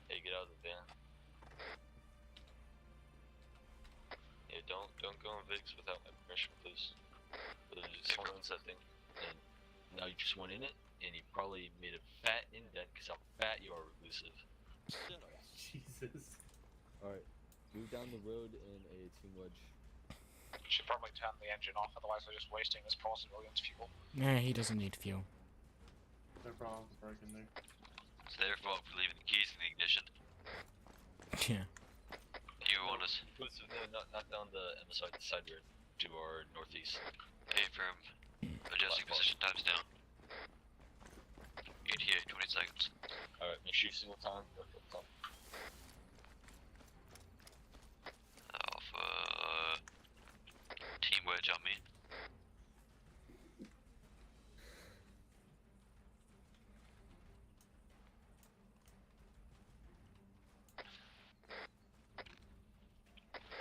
Hey, get out of the van. Yeah, don't go in Vigs without my permission, please. Someone owns that thing, and now you just went in it, and you probably made a fat indent because how fat you are, Reclusive. Jesus. Alright. Move down the road in a team wedge. Should probably turn the engine off, otherwise we're just wasting this poor civilian's fuel. Nah, he doesn't need fuel. Their problem for breaking there. It's their fault for leaving the keys in the ignition. Yeah. You want us? Not down the MSI side road to our northeast. Affirm. Adjusting position, times down. ETA, 20 seconds. Alright, make sure you single time. Go for the top. Alpha. Team wedge on me.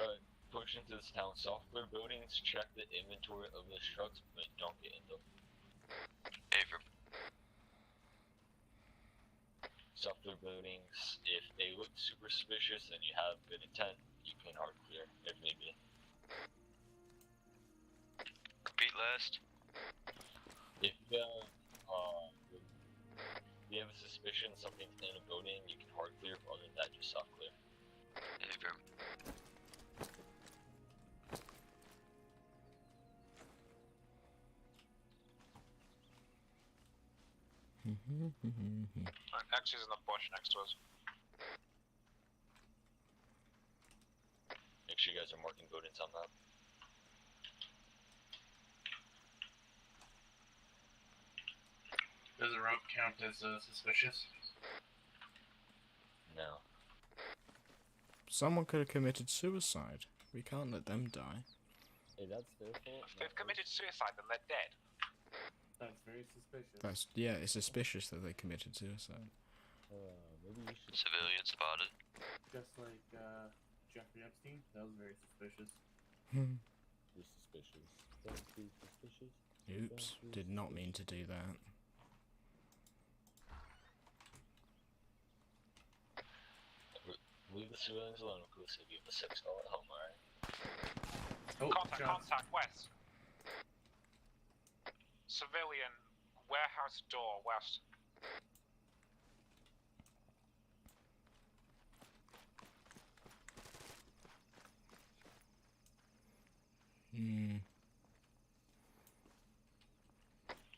Alright, push into this town. Software buildings, check the inventory of the trucks, but don't get in them. Affirm. Software buildings, if they look super suspicious and you have good intent, you can hard clear if need be. Repeat last. If you have a suspicion something's in a building, you can hard clear. Other than that, just soft clear. Affirm. X is in the bush next to us. Make sure you guys are marking buildings on that. Does the rope count as suspicious? No. Someone could have committed suicide. We can't let them die. Hey, that's their fault. If they've committed suicide, then they're dead. That's very suspicious. That's yeah, it's suspicious that they committed suicide. Maybe you should. Civilian spotted. Just like Jeffrey Epstein, that was very suspicious. You're suspicious. Don't be suspicious. Oops, did not mean to do that. Leave the civilians alone, of course, they give them a $6 home, alright? Oh, Contact west. Civilian, warehouse door west.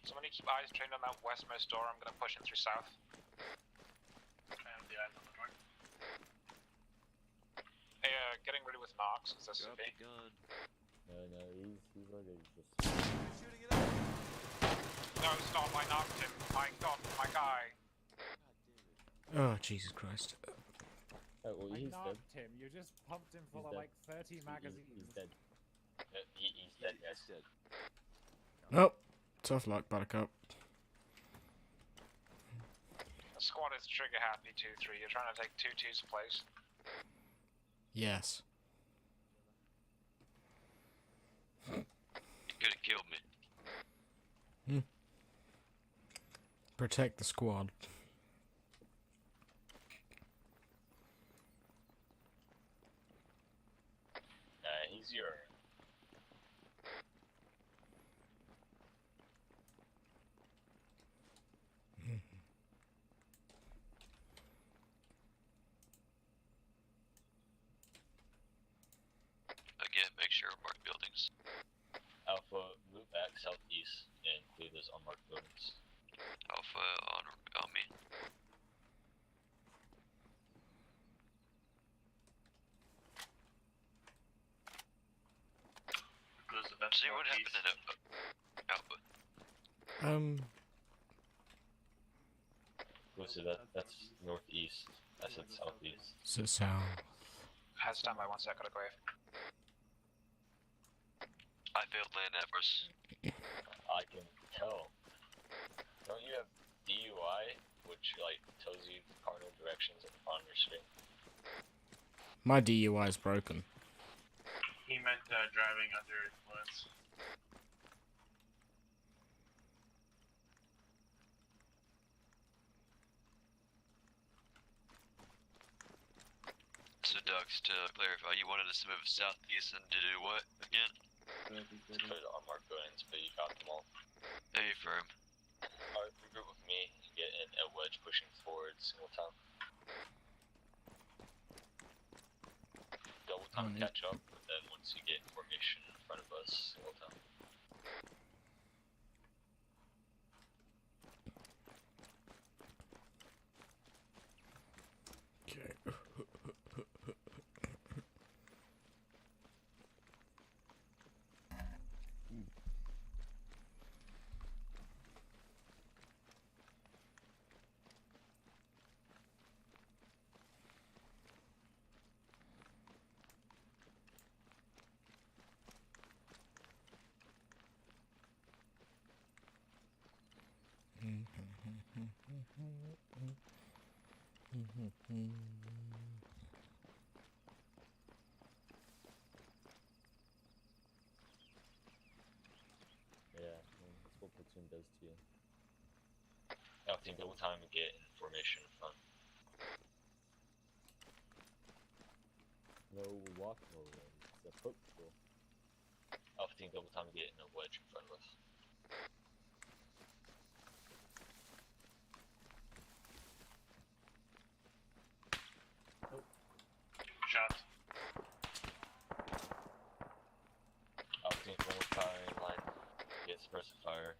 Somebody keep eyes trained on that westmost door. I'm gonna push in through south. And the eyes on the north. Hey, getting ready with Knox. Is this Drop me? the gun. No, he's already just. No, stop! I knocked him. My God, my guy. Oh Jesus Christ! Oh, well, I he's dead. knocked him. You just pumped him full He's of dead. like 30 magazines. He's dead. He's dead, guys. Oh, tough luck, Buttercup. The squad is trigger happy 2-3. You're trying to take 2-2's place. Yes. You could have killed me. Protect the squad. He's your. Again, make sure mark buildings. Alpha, move back southeast and clear those unmarked buildings. Alpha on me. See what happened in Alpha. So that's northeast. I said southeast. So south. Head stand by 1 sec, got a grave. I failed land efforts. I can tell. Don't you have DUI, which like tells you the cardinal directions on your screen? My DUI is broken. He meant driving under influence. So, Ducks, to clarify, you wanted us to move southeast and to do what again? To clear the unmarked buildings, but you got them all. Affirm. Alright, regroup with me and get in a wedge pushing forward single time. Double time Oh, catch up, but then once you get formation in front of us, single time. Okay. Yeah, that's what platoon does to you. Alpha team, double time and get in formation in front. No walk, no run. It's a foot patrol. Alpha team, double time and get in a wedge in front of us. Shots. Alpha team, forward firing line. Get suppressive fire.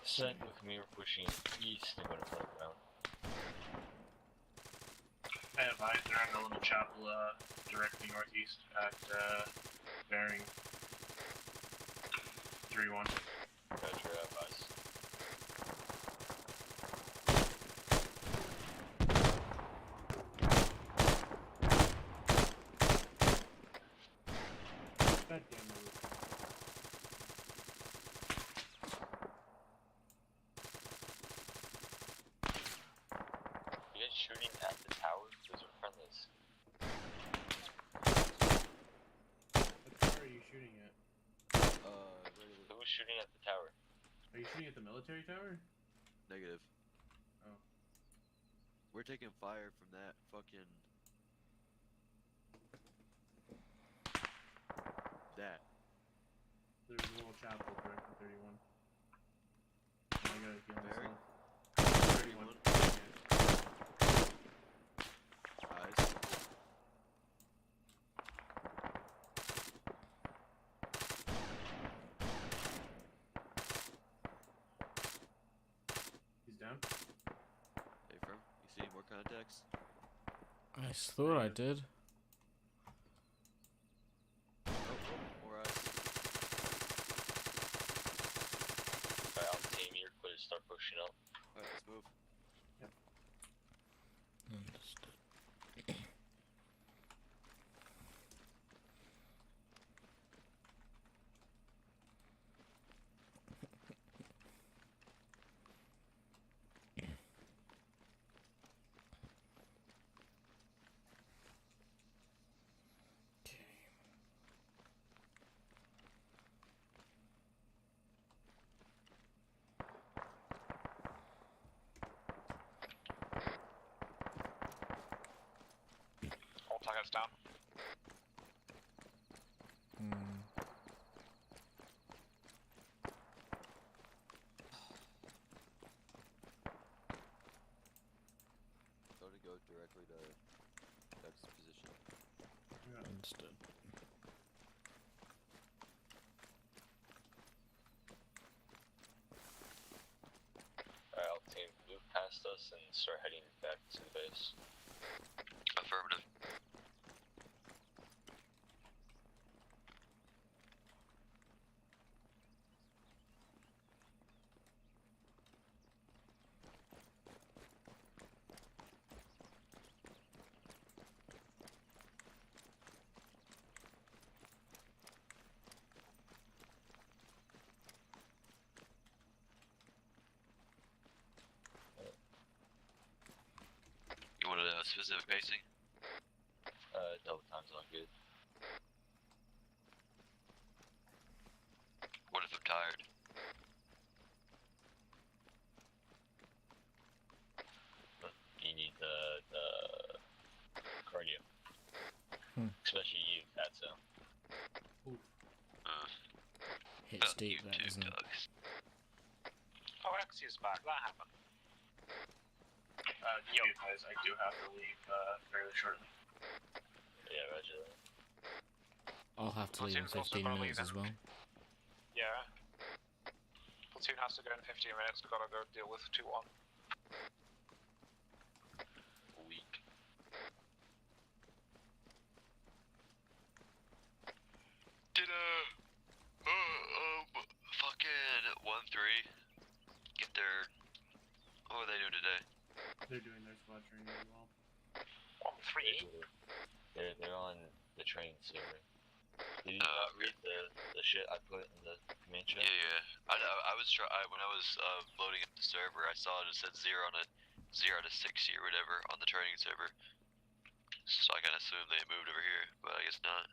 Set with me, we're pushing east and going to front ground. I have eyes. They're on the little chapel directly northeast at bearing 3-1. Roger, advise. Goddamn roof. You guys shooting at the tower? Those are friendlies. What tower are you shooting at? Right. Who was shooting at the tower? Are you shooting at the military tower? Negative. Oh. We're taking fire from that fucking... that. There's a little chapel directly 31. I gotta heal Barry? myself. 31. Eyes. He's down. Hey, Firm, you see any more contacts? I thought I did. Oh, more eyes. Alright, Alpha team, you're clear to start pushing up. Alright, let's move. Understood. All targets down. So to go directly to Doug's position. Understood. Alright, Alpha team, move past us and start heading back to the base. Affirmative. You wanted a specific pacing? Double time's all good. What if I'm tired? You need the cardio. Especially you, Fatso. Hits deep, that isn't it? Oh, X is back. That happened. You guys, I do have to leave fairly shortly. Yeah, roger that. I'll have to leave in Platoon's also 15 gonna minutes leave as well. Yeah. Platoon has to go in 15 minutes. We've got to go deal with 2-1. Weak. Did fucking 1-3 get their... What are they doing today? They're doing their squad training as well. 1-3. They're on the train soon. Did you read the shit I put in the command chat? Yeah. I was when I was loading up the server, I saw it said 0 to 60 or whatever on the training server. So I kind of assumed they moved over here, but I guess not.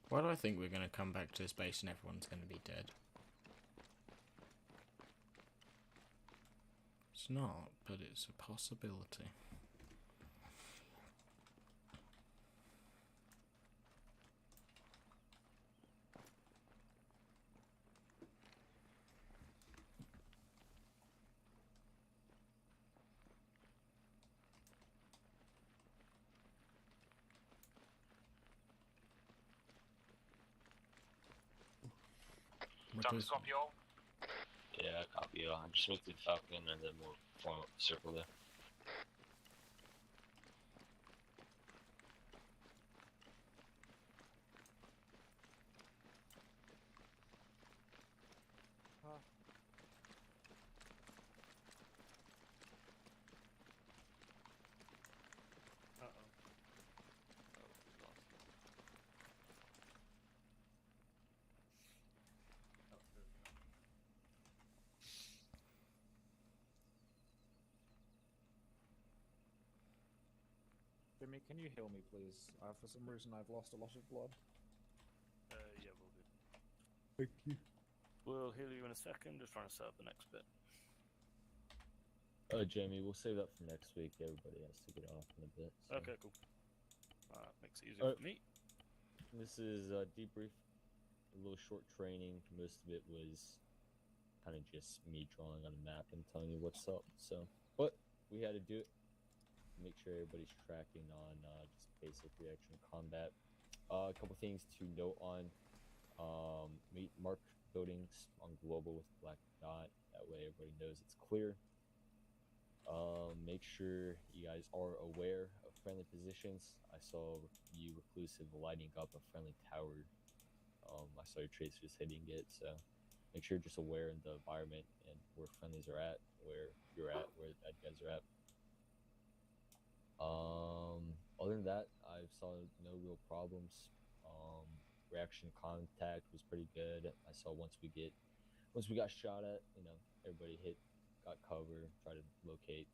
Why do I think we're going to come back to this base and everyone's going to be dead? It's not, but it's a possibility. Time to copy all. Yeah, copy. I just moved to the Falcon and then we'll form up the circle there. Jimmy, can you heal me, please? For some reason, I've lost a lot of blood. Yeah, we'll do. Thank you. We'll heal you in a second, just trying to set up the next bit. Jamie, we'll save that for next week. Everybody has to get off in a bit. So. Okay, cool. Makes it easier for me. This is a debrief, a little short training. Most of it was kind of just me drawing on a map and telling you what's up. So, but we had to do it. Make sure everybody's tracking on just basic reaction combat. A couple things to note on. Mark buildings on global with black dot. That way everybody knows it's clear. Make sure you guys are aware of friendly positions. I saw you reclusive lighting up a friendly tower. I saw your tracers hitting it, so make sure you're just aware in the environment and where friendlies are at, where you're at, where the bad guys are at. Other than that, I saw no real problems. Reaction contact was pretty good. I saw once we got shot at, everybody got cover, tried to locate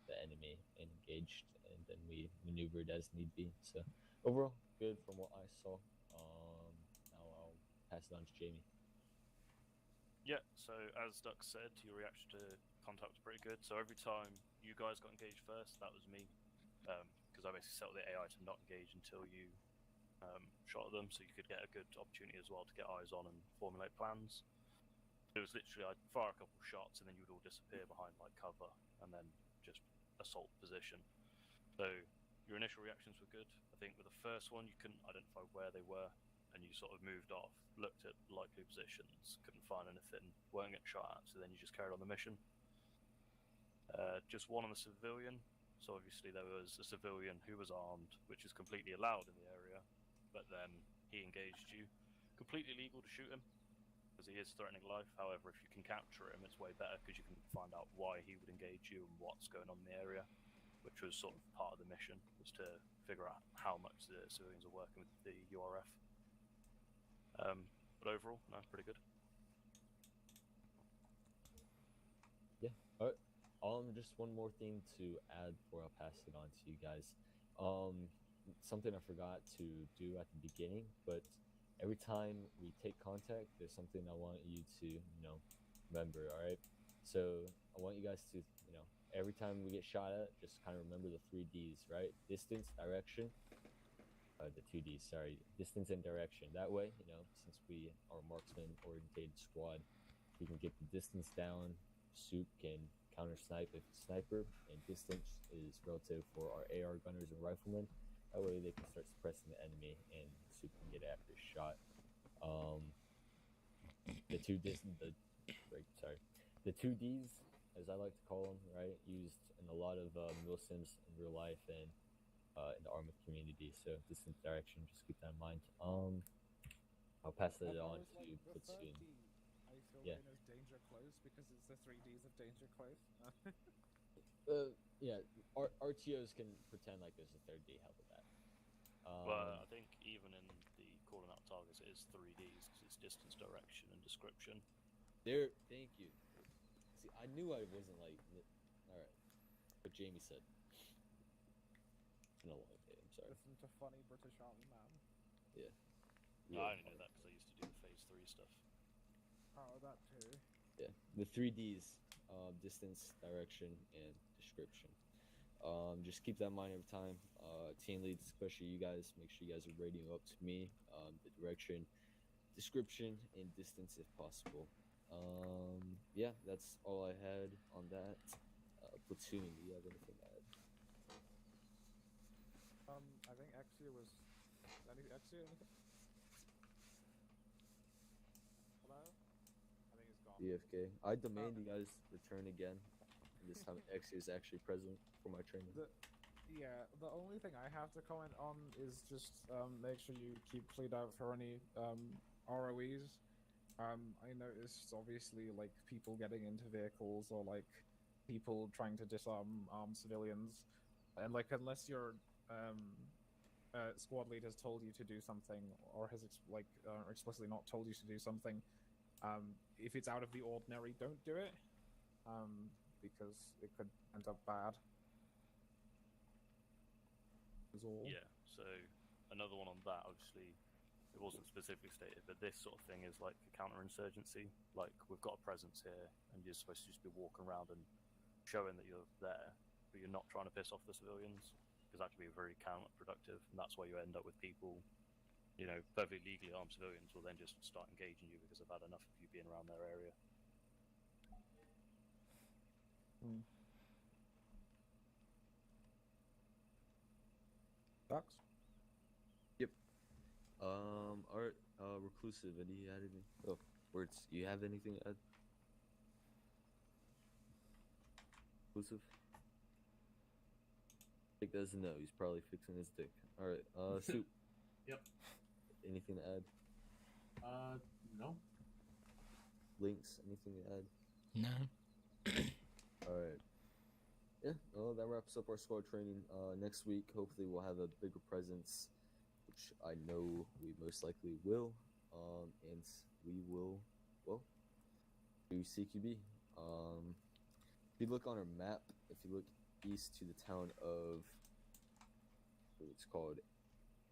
the enemy and engaged, and then we maneuvered as need be. So overall, good from what I saw. Now I'll pass it on to Jamie. Yeah, so as Duck said, your reaction to contact was pretty good. So every time you guys got engaged first, that was me. Because I basically set up the AI to not engage until you shot at them, so you could get a good opportunity as well to get eyes on and formulate plans. It was literally, I'd fire a couple shots and then you would all disappear behind like cover and then just assault position. So your initial reactions were good. I think with the first one you couldn't identify where they were and you sort of moved off, looked at likely positions, couldn't find anything, weren't getting shot at, so then you just carried on the mission. Just one on the civilian. So obviously there was a civilian who was armed, which is completely allowed in the area, but then he engaged you. Completely legal to shoot him, because he is threatening life. However, if you can capture him, it's way better, because you can find out why he would engage you and what's going on in the area, which was sort of part of the mission, was to figure out how much the civilians are working with the URF. But overall, no, pretty good. Yeah. Just one more thing to add before I'll pass it on to you guys. Something I forgot to do at the beginning, but every time we take contact, there's something I want you to, remember, all right? So I want you guys to, every time we get shot at, just kind of remember the 3 Ds, right? Distance, direction, the 2 Ds, sorry, distance and direction. That way, since we are a marksman-oriented squad, we can get the distance down. Soup can counter-snipe if it's sniper, and distance is relative for our AR gunners and riflemen. That way they can start suppressing the enemy, and Soup can get after a shot. The 2 Ds, as I like to call them, right, used in a lot of milsims in real life and in the Arma community. So distance, direction, just keep that in mind. I'll pass it on to Platoon. still Yeah. known as Danger Close because it's the 3Ds of Danger Close. Yeah, RTOs can pretend like there's a third D. How about that? But I think even in the calling out targets, it is 3Ds because it's distance, direction, and description. There. Thank you. See, I knew I wasn't like. All right, what Jamie said. It's been a long day. I'm sorry. Listen to funny British Army man. Yeah. No, I only know that because I used to do the Phase 3 stuff. Oh, that too. Yeah, the 3Ds, distance, direction, and description. Just keep that in mind every time. Team leads, especially you guys, make sure you guys are rating up to me. The direction, description, and distance if possible. Yeah, that's all I had on that. Platoon, do you have anything to add? I think Exia was. Exia, anything? Hello? I think he's gone. BFK. I demand you guys return again. This time X is actually present for my training. The only thing I have to comment on is just make sure you keep fleet out for any ROEs. I noticed obviously like people getting into vehicles or like people trying to disarm armed civilians, and like unless your squad lead has told you to do something or has explicitly not told you to do something, if it's out of the ordinary, don't do it. Because it could end up bad. Yeah, so another one on that, obviously, it wasn't specifically stated, but this sort of thing is like a counterinsurgency. Like, we've got a presence here, and you're supposed to just be walking around and showing that you're there, but you're not trying to piss off the civilians, because that can be very counterproductive, and that's why you end up with people, you know, perfectly legally armed civilians will then just start engaging you because they've had enough of you being around their area. Ducks? Yep. Alright, Reclusive, any add anything? Oh, words, you have anything to add? Reclusive? I think that's a no, he's probably fixing his dick. Alright, Soup. Yep. Anything to add? No. Links, anything to add? No. Alright. Yeah, well, that wraps up our squad training. Next week, hopefully, we'll have a bigger presence, which I know we most likely will. And we will, well, do CQB. If you look on our map, if you look east to the town of, it's called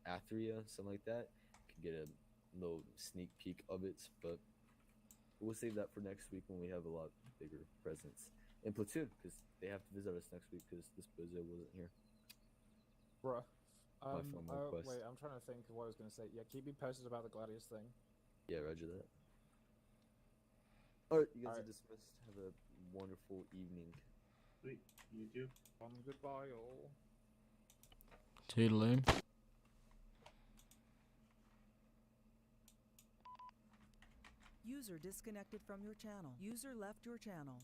Athria, something like that, you can get a little sneak peek of it, but we'll save that for next week when we have a lot bigger presence. And Platoon, because they have to visit us next week because this bozo wasn't here. Bruh. My formal request. Wait, I'm trying to think of what I was going to say. Yeah, keep me posted about the Gladius thing. Yeah, roger that. Alright, you guys are dismissed. Have a wonderful evening. Sweet. You too. Goodbye, all. Toodaloo. User disconnected from your channel. User left your channel.